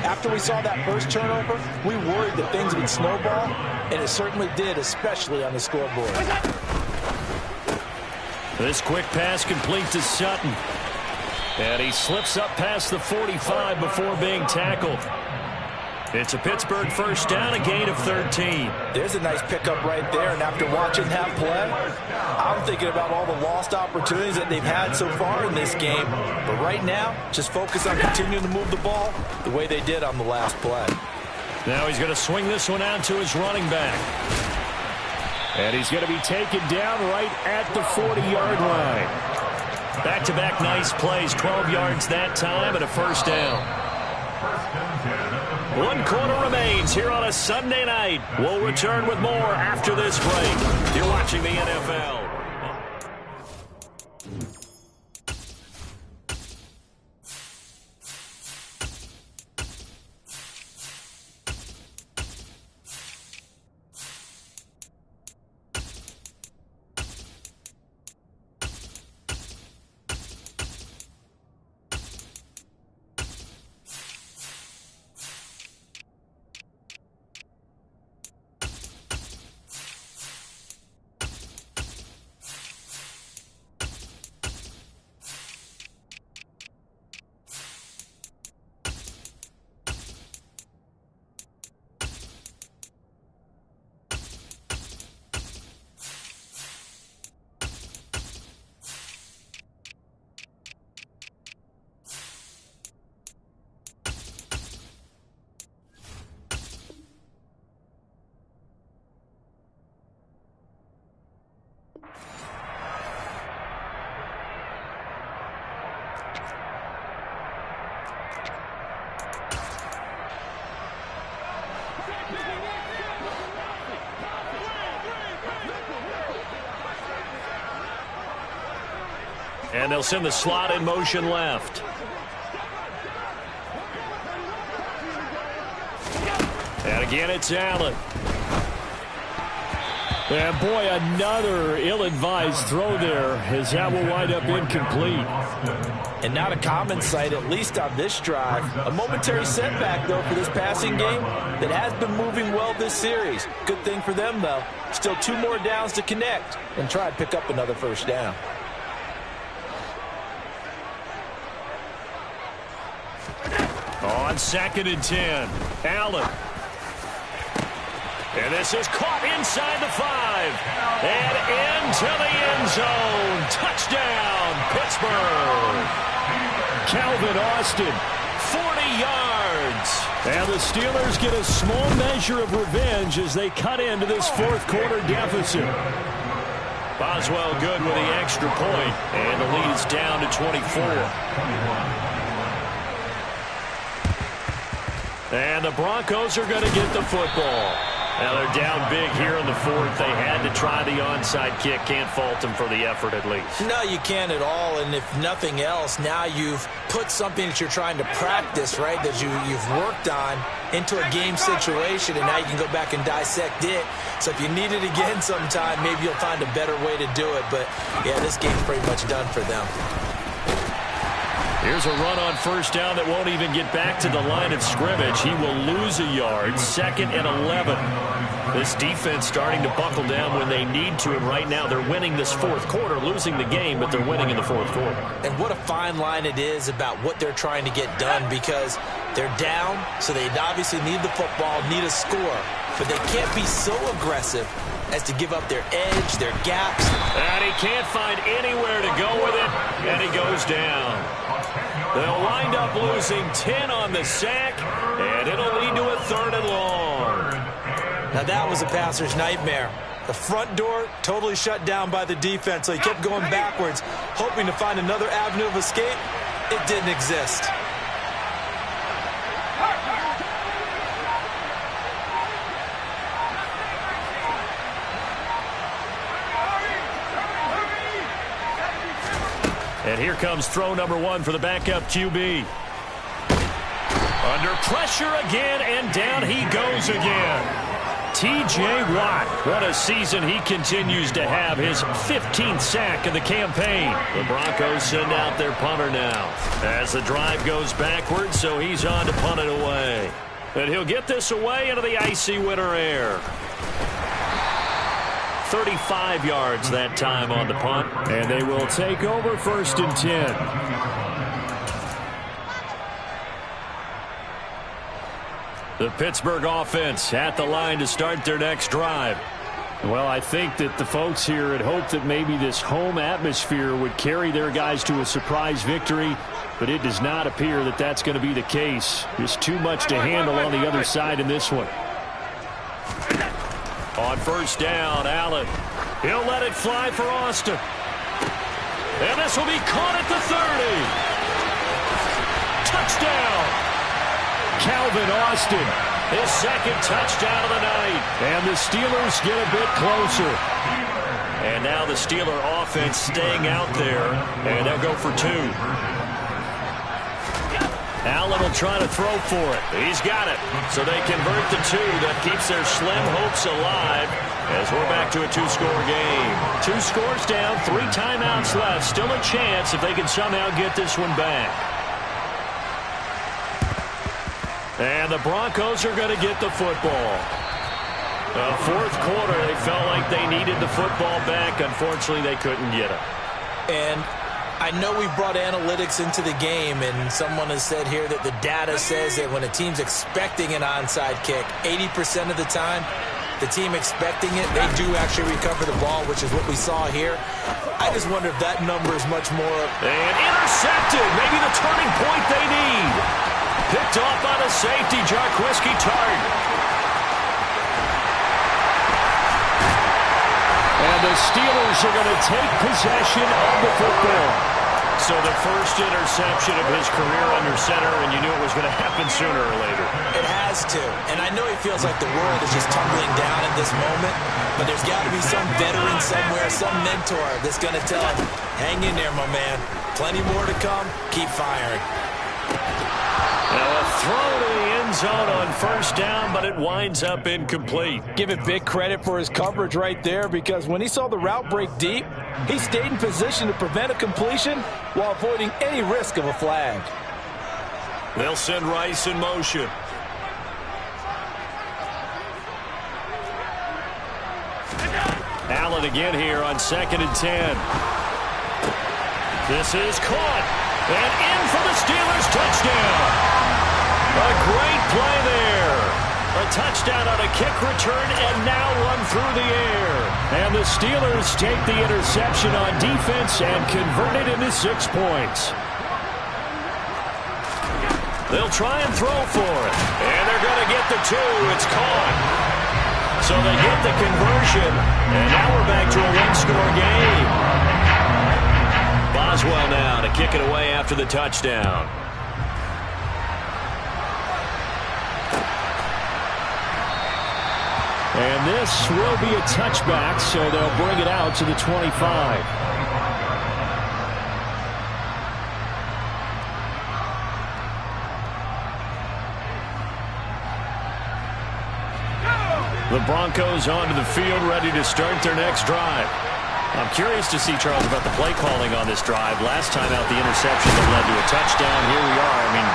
after we saw that first turnover, we worried that things would snowball, and it certainly did, especially on the scoreboard. This quick pass complete to Sutton. And he slips up past the 45 before being tackled. It's a Pittsburgh first down, a gain of 13. There's a nice pickup right there, and after watching that play, I'm thinking about all the lost opportunities that they've had so far in this game. But right now, just focus on continuing to move the ball the way they did on the last play. Now he's going to swing this one out to his running back. And he's going to be taken down right at the 40-yard line. Back-to-back nice plays, 12 yards that time and a first down. 1 quarter remains here on a Sunday night. We'll return with more after this break. You're watching the NFL. And they'll send the slot in motion left. And again, it's Allen. And boy, another ill-advised throw there, as that will wind up incomplete. And not a common sight, at least on this drive. A momentary setback, though, for this passing game that has been moving well this series. Good thing for them, though. Still 2 more downs to connect and try to pick up another first down. On 2nd and 10, Allen. And this is caught inside the 5. And into the end zone. Touchdown, Pittsburgh. Calvin Austin, 40 yards. And the Steelers get a small measure of revenge as they cut into this 4th quarter deficit. Boswell good with the extra point, and the lead is down to 24. And the Broncos are going to get the football. Now they're down big here in the 4th. They had to try the onside kick. Can't fault them for the effort at least. No, you can't at all. And if nothing else, now you've put something that you're trying to practice, right, that you've worked on into a game situation, and now you can go back and dissect it. So if you need it again sometime, maybe you'll find a better way to do it. But, yeah, this game's pretty much done for them. Here's a run on first down that won't even get back to the line of scrimmage. He will lose a yard. 2nd and 11. This defense starting to buckle down when they need to, and right now they're winning this 4th quarter, losing the game, but they're winning in the 4th quarter. And what a fine line it is about what they're trying to get done, because they're down, so they obviously need the football, need a score, but they can't be so aggressive as to give up their edge, their gaps. And he can't find anywhere to go with it, and he goes down. They'll wind up losing 10 on the sack, and it'll lead to a 3rd and long. Now that was a passer's nightmare. The front door totally shut down by the defense, so he kept going backwards, hoping to find another avenue of escape. It didn't exist. And here comes throw number 1 for the backup QB. Under pressure again, and down he goes again. T.J. Watt, what a season he continues to have, his 15th sack of the campaign. The Broncos send out their punter now as the drive goes backwards, so he's on to punt it away. And he'll get this away into the icy winter air. 35 yards that time on the punt. And they will take over 1st and 10. The Pittsburgh offense at the line to start their next drive. Well, I think that the folks here had hoped that maybe this home atmosphere would carry their guys to a surprise victory, but it does not appear that that's going to be the case. Just too much to handle on the other side in this one. On 1st down, Allen. He'll let it fly for Austin. And this will be caught at the 30. Touchdown! Calvin Austin. His 2nd touchdown of the night. And the Steelers get a bit closer. And now the Steeler offense staying out there. And they'll go for 2. Allen will try to throw for it. He's got it. So they convert the 2. That keeps their slim hopes alive as we're back to a 2-score game. 2 scores down, 3 timeouts left. Still a chance if they can somehow get this one back. And the Broncos are going to get the football. The 4th quarter, they felt like they needed the football back. Unfortunately, they couldn't get it. And I know we brought analytics into the game, and someone has said here that the data says that when a team's expecting an onside kick, 80% of the time, the team expecting it, they do actually recover the ball, which is what we saw here. I just wonder if that number is much more. And intercepted. Maybe the turning point they need. Picked off by the safety, Jarquiski Tart. And the Steelers are going to take possession of the football. So the first interception of his career under center, and you knew it was going to happen sooner or later. It has to. And I know he feels like the world is just tumbling down at this moment, but there's got to be some veteran somewhere, some mentor that's going to tell him, hang in there, my man. Plenty more to come. Keep firing. Now a throw to the end zone on 1st down, but it winds up incomplete. Give it big credit for his coverage right there, because when he saw the route break deep, he stayed in position to prevent a completion while avoiding any risk of a flag. They'll send Rice in motion. Allen again here on 2nd and 10. This is caught. And in for the Steelers touchdown. A great play there. A touchdown on a kick return and now one through the air. And the Steelers take the interception on defense and convert it into 6 points. They'll try and throw for it. And they're going to get the 2. It's caught. So they get the conversion. And now we're back to a 1-score game. Boswell now to kick it away after the touchdown. And this will be a touchback, so they'll bring it out to the 25. The Broncos onto the field, ready to start their next drive. I'm curious to see, Charles, about the play calling on this drive. Last time out, the interception that led to a touchdown. Here we are. I mean,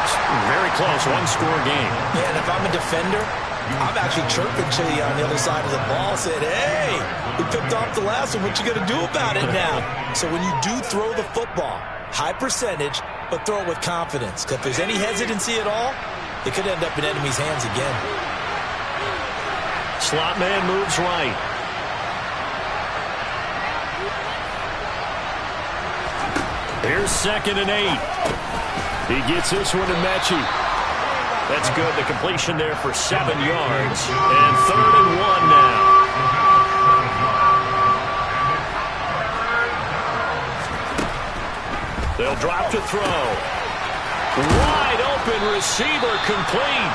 very close, 1-score game. Yeah, and if I'm a defender, I'm actually chirping to you on the other side of the ball, saying, hey, we picked off the last one. What you going to do about it now? So when you do throw the football, high percentage, but throw it with confidence. Because if there's any hesitancy at all, it could end up in enemy's hands again. Slot man moves right. Here's 2nd and 8. He gets this one to Mechie. That's good. The completion there for 7 yards. And 3rd and 1 now. They'll drop to throw. Wide open receiver complete.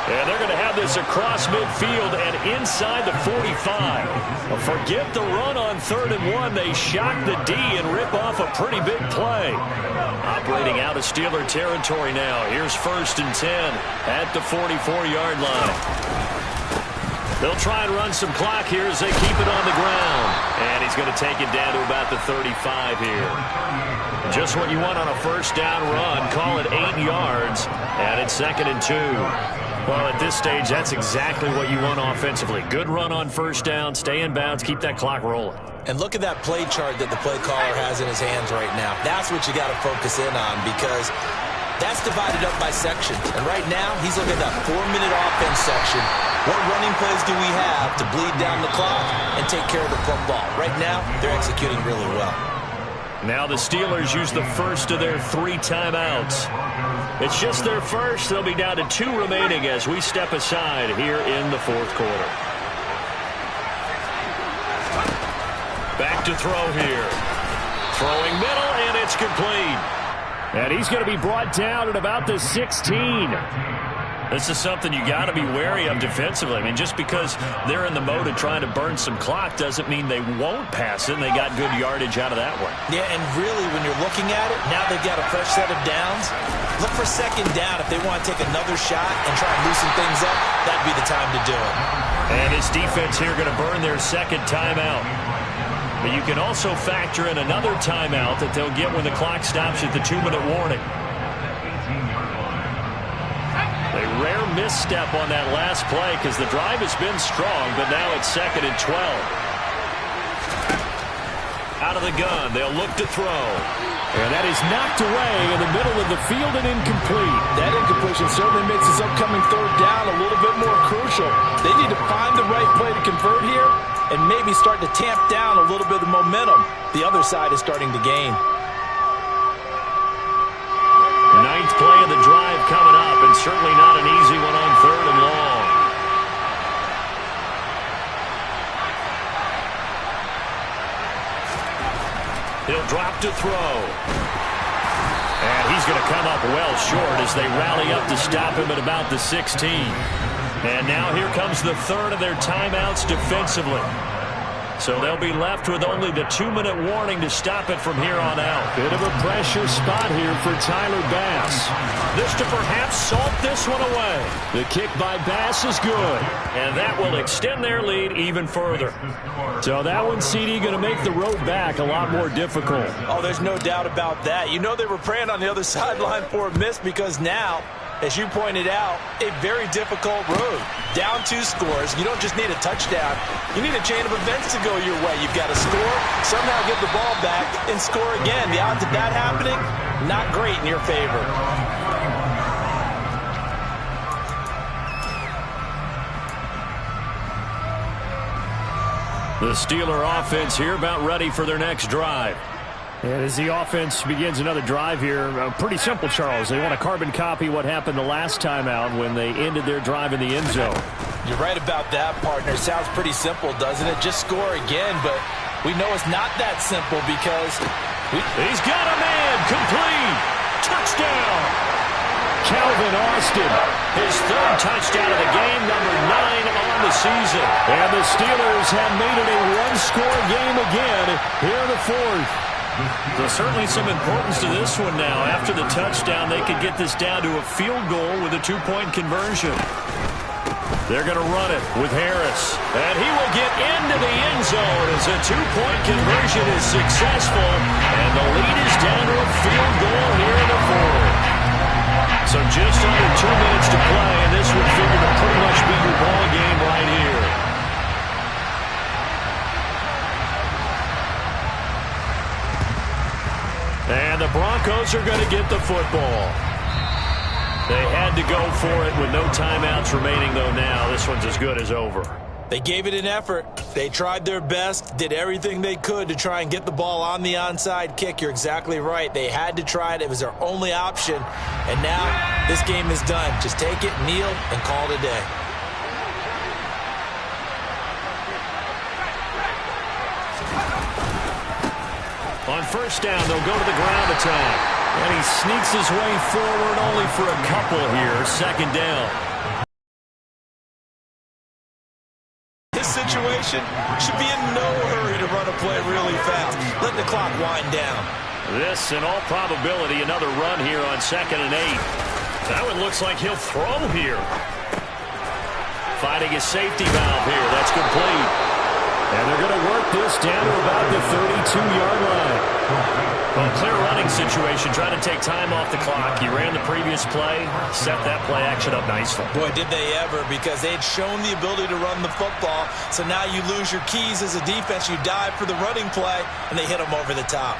And they're going to have this across midfield and inside the 45. Well, forget the run on 3rd and 1. They shock the D and rip off a pretty big play. Operating out of Steeler territory now. Here's 1st and 10 at the 44-yard line. They'll try and run some clock here as they keep it on the ground. And he's going to take it down to about the 35 here. Just what you want on a first down run. Call it 8 yards. And it's 2nd and 2. Well, at this stage, that's exactly what you want offensively. Good run on first down. Stay in bounds. Keep that clock rolling. And look at that play chart that the play caller has in his hands right now. That's what you got to focus in on, because that's divided up by sections. And right now, he's looking at that 4-minute offense section. What running plays do we have to bleed down the clock and take care of the football? Right now, they're executing really well. Now the Steelers use the first of their 3 timeouts. It's just their first. They'll be down to 2 remaining as we step aside here in the 4th quarter. Back to throw here. Throwing middle, and it's complete. And he's going to be brought down at about the 16. This is something you got to be wary of defensively. I mean, just because they're in the mode of trying to burn some clock doesn't mean they won't pass it, and they got good yardage out of that one. Yeah, and really, when you're looking at it, now they've got a fresh set of downs. Look for 2nd down. If they want to take another shot and try and loosen things up, that'd be the time to do it. And his defense here going to burn their 2nd timeout. But you can also factor in another timeout that they'll get when the clock stops at the 2-minute warning. A rare misstep on that last play because the drive has been strong, but now it's 2nd and 12. Out of the gun, they'll look to throw. And that is knocked away in the middle of the field and incomplete. That incompletion certainly makes this upcoming 3rd down a little bit more crucial. They need to find the right play to convert here and maybe start to tamp down a little bit of momentum the other side is starting to gain. 9th play of the drive coming up, and certainly not an easy one on 3rd and long. He'll drop to throw. And he's going to come up well short as they rally up to stop him at about the 16. And now here comes the 3rd of their timeouts defensively. So they'll be left with only the 2-minute warning to stop it from here on out. Bit of a pressure spot here for Tyler Bass. This to perhaps salt this one away. The kick by Bass is good. And that will extend their lead even further. So that one, CD, going to make the road back a lot more difficult. Oh, there's no doubt about that. You know they were praying on the other sideline for a miss because now, as you pointed out, a very difficult road. Down 2 scores. You don't just need a touchdown. You need a chain of events to go your way. You've got to score, somehow get the ball back, and score again. The odds of that happening, not great in your favor. The Steeler offense here about ready for their next drive. And as the offense begins another drive here, pretty simple, Charles. They want to carbon copy what happened the last time out when they ended their drive in the end zone. You're right about that, partner. Sounds pretty simple, doesn't it? Just score again, but we know it's not that simple because he's got a man. Complete. Touchdown. Calvin Austin. His 3rd touchdown of the game, number 9 on the season. And the Steelers have made it a 1-score game again here in the 4th. There's certainly some importance to this one now. After the touchdown, they could get this down to a field goal with a 2-point conversion. They're going to run it with Harris. And he will get into the end zone as a 2-point conversion is successful. And the lead is down to a field goal here in the 4th. So just under 2 minutes to play, and this would figure to pretty much be your ball game right here. And the Broncos are going to get the football. They had to go for it with no timeouts remaining, though now. This one's as good as over. They gave it an effort. They tried their best, did everything they could to try and get the ball on the onside kick. You're exactly right. They had to try it. It was their only option. And now this game is done. Just take it, kneel, and call it a day. On first down, they'll go to the ground attack. And he sneaks his way forward only for a couple here. 2nd down. This situation should be in no hurry to run a play really fast. Let the clock wind down. This, in all probability, another run here on 2nd and 8. That one looks like he'll throw here. Finding a safety valve here. That's complete. And they're going to work this down to about the 32-yard line. Well, clear running situation, trying to take time off the clock. He ran the previous play, set that play action up nicely. Boy, did they ever, because they'd shown the ability to run the football. So now you lose your keys as a defense. You dive for the running play, and they hit them over the top.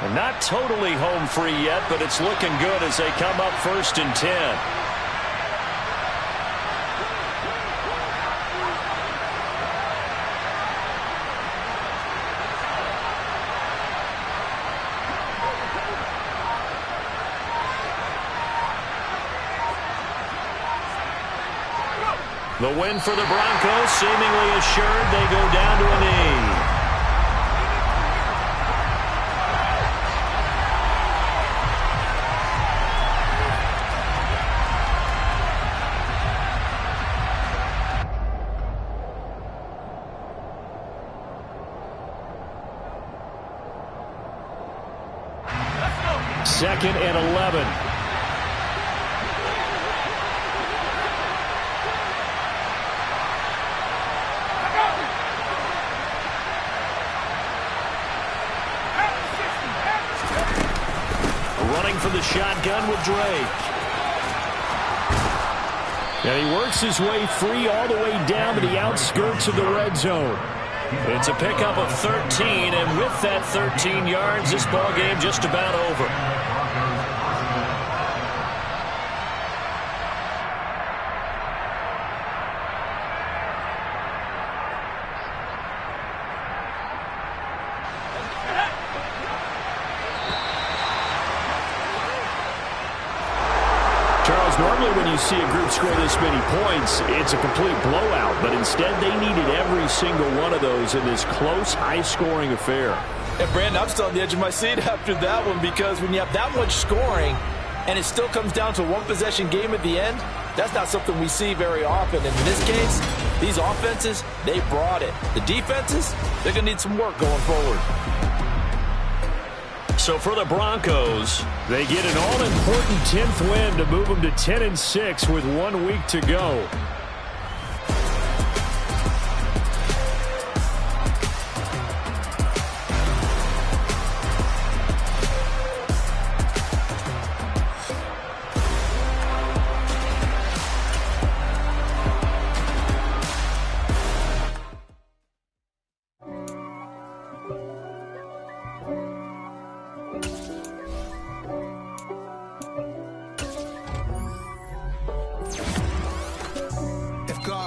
And not totally home free yet, but it's looking good as they come up 1st and 10. The win for the Broncos, seemingly assured. They go down to a knee. Second and 11. Running for the shotgun with Drake. And he works his way free all the way down to the outskirts of the red zone. It's a pickup of 13, and with that 13 yards, this ball game just about over. Charles, normally when you see a group score this many points, it's a complete blowout. But instead, they needed every single one of those in this close, high-scoring affair. And, Brandon, I'm still on the edge of my seat after that one, because when you have that much scoring and it still comes down to a one-possession game at the end, that's not something we see very often. And in this case, these offenses, they brought it. The defenses, they're going to need some work going forward. So for the Broncos, they get an all-important 10th win to move them to 10-6 with 1 week to go.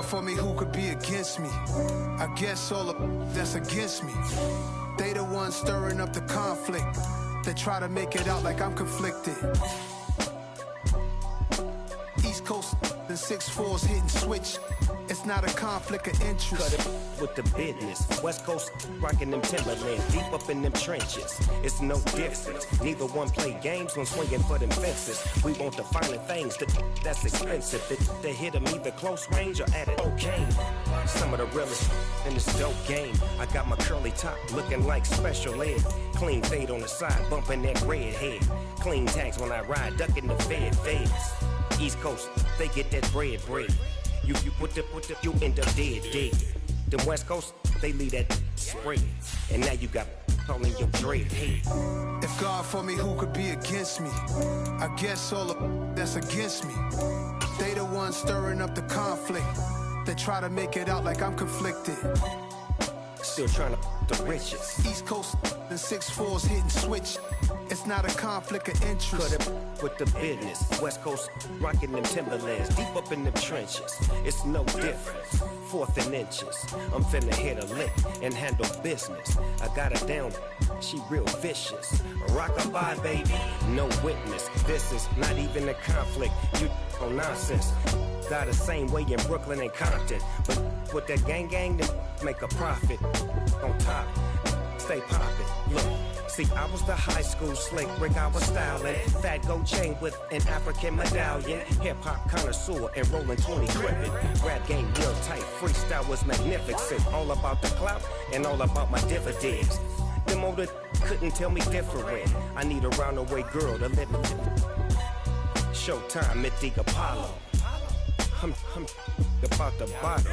For me, who could be against me? I guess all of that's against me. They the ones stirring up the conflict. They try to make it out like I'm conflicted. East Coast and 6'4s hitting switch. It's not a conflict of interest. Cut it with the business. West Coast rocking them Timberlands, deep up in them trenches. It's no difference. Neither one play games when swinging for them fences. We want the finer things that's expensive. They hit them either close range or at it okay. Some of the realest in this dope game. I got my curly top looking like special ed. Clean fade on the side, bumping that red head. Clean tags when I ride, ducking the feds. East Coast, they get that bread. You you end up dead. Them West Coast, they leave that spread. And now you got calling your dread head. If God for me, who could be against me? I guess all of that's against me. They the ones stirring up the conflict. They try to make it out like I'm conflicted. Still trying to the riches. East Coast and 6'4s hitting switch. It's not a conflict of interest. Cut it with the business. West Coast rocking them Timberlands, deep up in them trenches. It's no difference. 4th and inches. I'm finna hit a lick and handle business. I got her down. She real vicious. Rock-a-bye, baby. No witness. This is not even a conflict. You on nonsense. Got the same way in Brooklyn and Compton. But with that gang, then make a profit. On top, stay poppin'. Look. See, I was the high school slick Rick, I was styling. Fat gold chain with an African medallion. Hip-hop connoisseur and rolling 20 crippin'. Rap game real tight, freestyle was magnificent. All about the clout and all about my dividends. Them older couldn't tell me different. I need a roundaway girl to live it. Showtime at the Apollo. I'm about the bottom.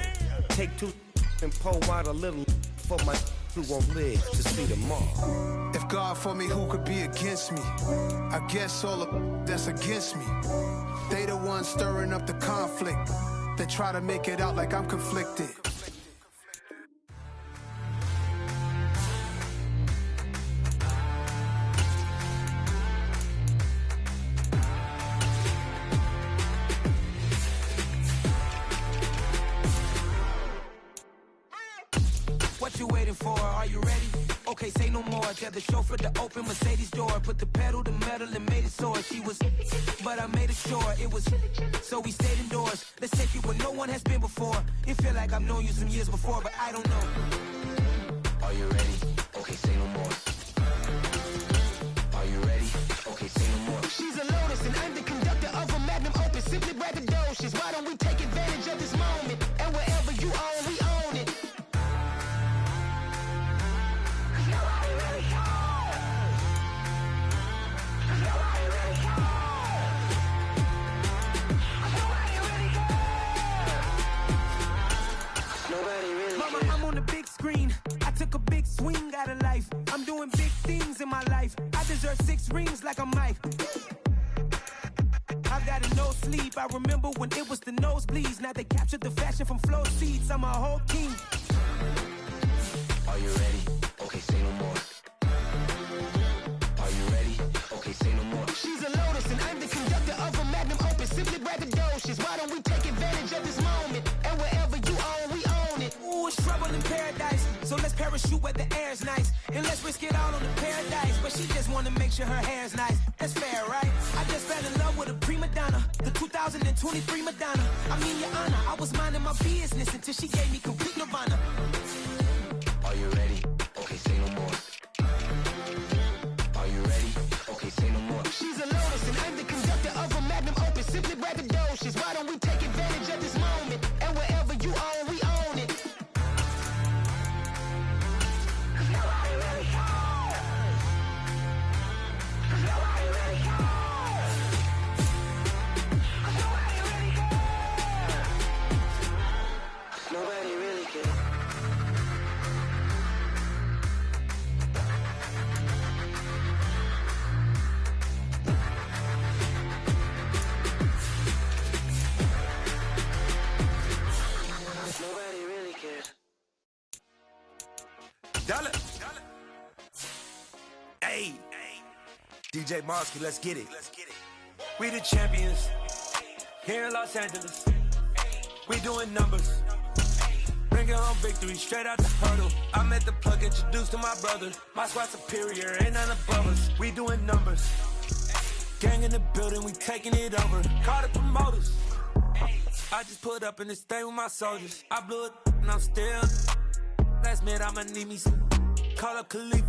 Take two and pour out a little for my who won't live to see tomorrow. If God for me, who could be against me? I guess all of that's against me. They the ones stirring up the conflict. They try to make it out like I'm conflicted. What you waiting for? Are you ready? Okay, say no more. Tell the chauffeur to open Mercedes door. Put the pedal to metal and made it soar. She was, but I made it sure it was. So we stayed indoors. Let's take it where no one has been before. It feel like I've known you some years before, but I don't know. Are you ready? Okay, say no more. Are you ready? Okay, say no more. She's a Lotus and I'm the conductor of a magnum opus. Simply braggadocious. Why don't we take advantage of this moment? And wherever you own, we own it. Screen. I took a big swing out of life. I'm doing big things in my life. I deserve 6 rings like I'm Mike. I've got a no sleep. I remember when it was the nosebleeds. Now they captured the fashion from flow seats. I'm a whole king. Are you ready? Okay, say no more. Are you ready? Okay, say no more. She's a Lotus and I'm the conductor of a magnum opus. Simply braggadocious. Why don't we take advantage of this moment? And wherever you own, we own it. Ooh, it's trouble in paradise. So let's parachute where the air's nice. And let's risk it all on the paradise. But she just wanna make sure her hair's nice. That's fair, right? I just fell in love with a prima donna. The 2023 Madonna. I mean, your honor, I was minding my business until she gave me complete nirvana. Are you ready? Okay, say no more. Are you ready? Okay, say no more. She's a Lotus and I'm the conductor of a magnum opus. Simply braggadocious. Why don't we take advantage of this moment? And wherever you own, we own it. Nobody really cares. Nobody really cares. Dollar. Hey. DJ Marsky, let's get it. We the champions here in Los Angeles. We doing numbers. Bringing home victory straight out the hurdle. I met the plug, introduced to my brother. My squad superior, ain't none above us. We doing numbers. Gang in the building, we taking it over. Call the promoters. I just put up in this thing with my soldiers. I blew it and I'm still. Last minute I'ma need me some. Call up Khalifa.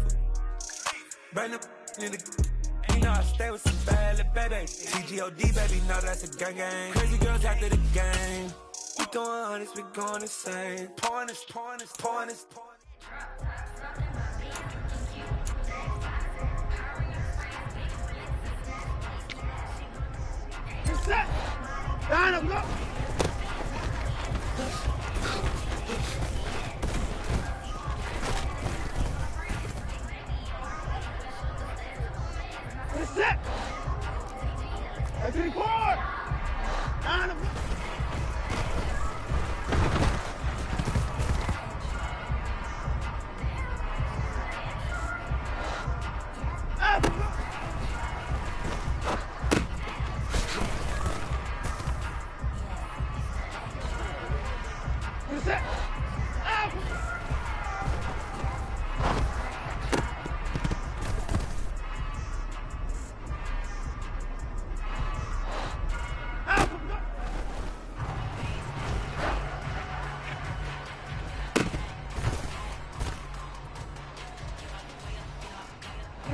Bring the in the. You know I stay with some bad little baby. TGOD baby, know that's a gang gang. Crazy girls after the game. We throwing hundreds, we going insane. Pointers. Set! Line up, go! Set! That's the record! Line up, go!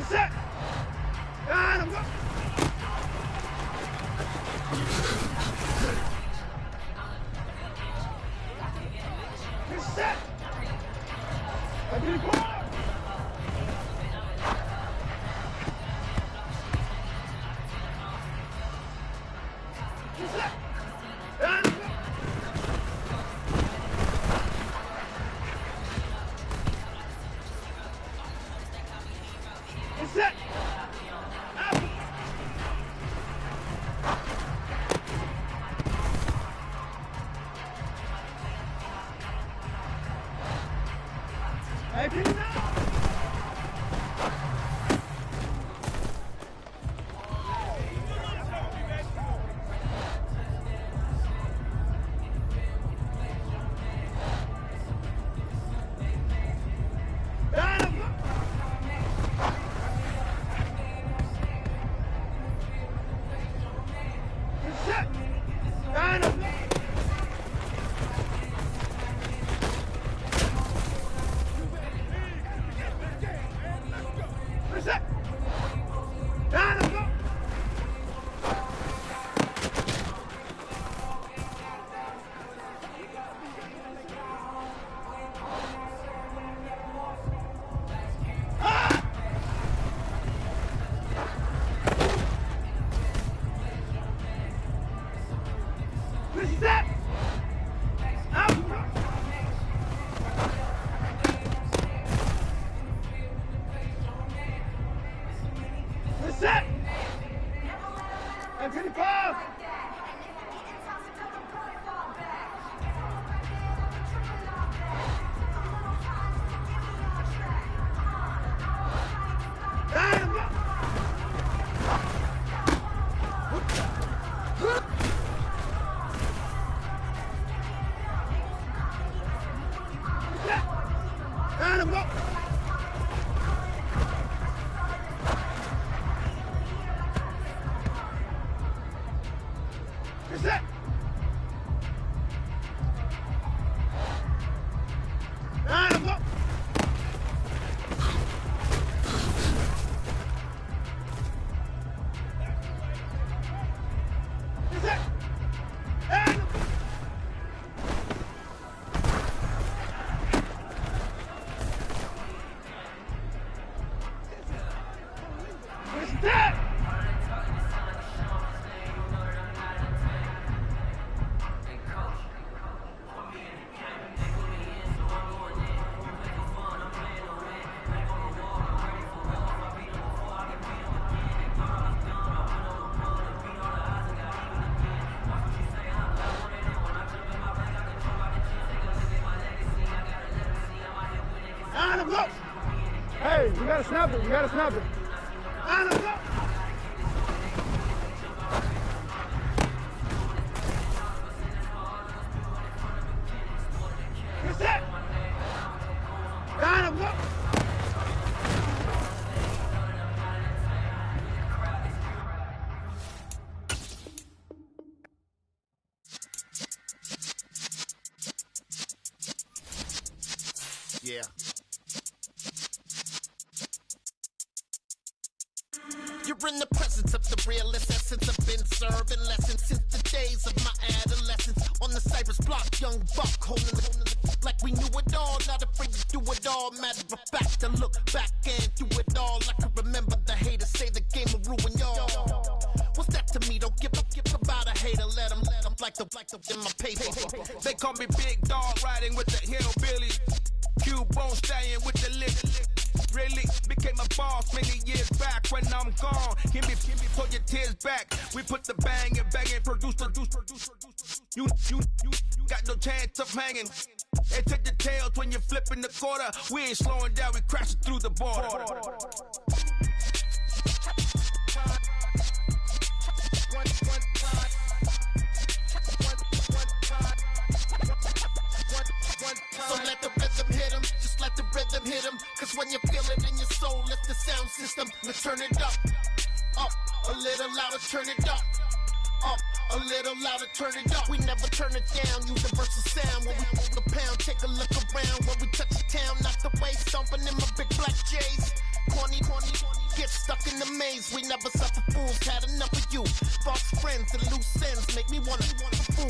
Set! Line up, go! Set! That's the record! Set! Line up, go! I didn't know. Hey, you gotta snap it. You gotta snap it. Adam, go! You're set. Adam, go! Yeah. You're in the presence of the realest essence. I've been serving lessons since the days of my adolescence. On the Cypress block, young buck holding it like we knew it all. Not afraid to do it all. Matter of fact, to look back and do it all. I can remember the haters say the game will ruin y'all. What's that to me? Don't give about a hater. Let them like the in my paper. They call me Big Dog, riding with the hillbillies. Cubone staying with the lick. Really became a boss many years back. When I'm gone, give me pull your tears back. We put the bang and produce. You got no chance of hanging. And take the tails when you're flipping the quarter. We ain't slowing down, we crashing through the border. So let the rhythm hit him, just let the rhythm hit him. Cause when you feel it in your soul, lift the sound system. Let's turn it up, a little louder, turn it up, a little louder, turn it up. We never turn it down, universal sound. When we move the pound, take a look around. When we touch the town, knock the way, stomping in my big black J's. Corny, get stuck in the maze. We never suffer fools, had enough of you. False friends and loose ends make me wanna fool.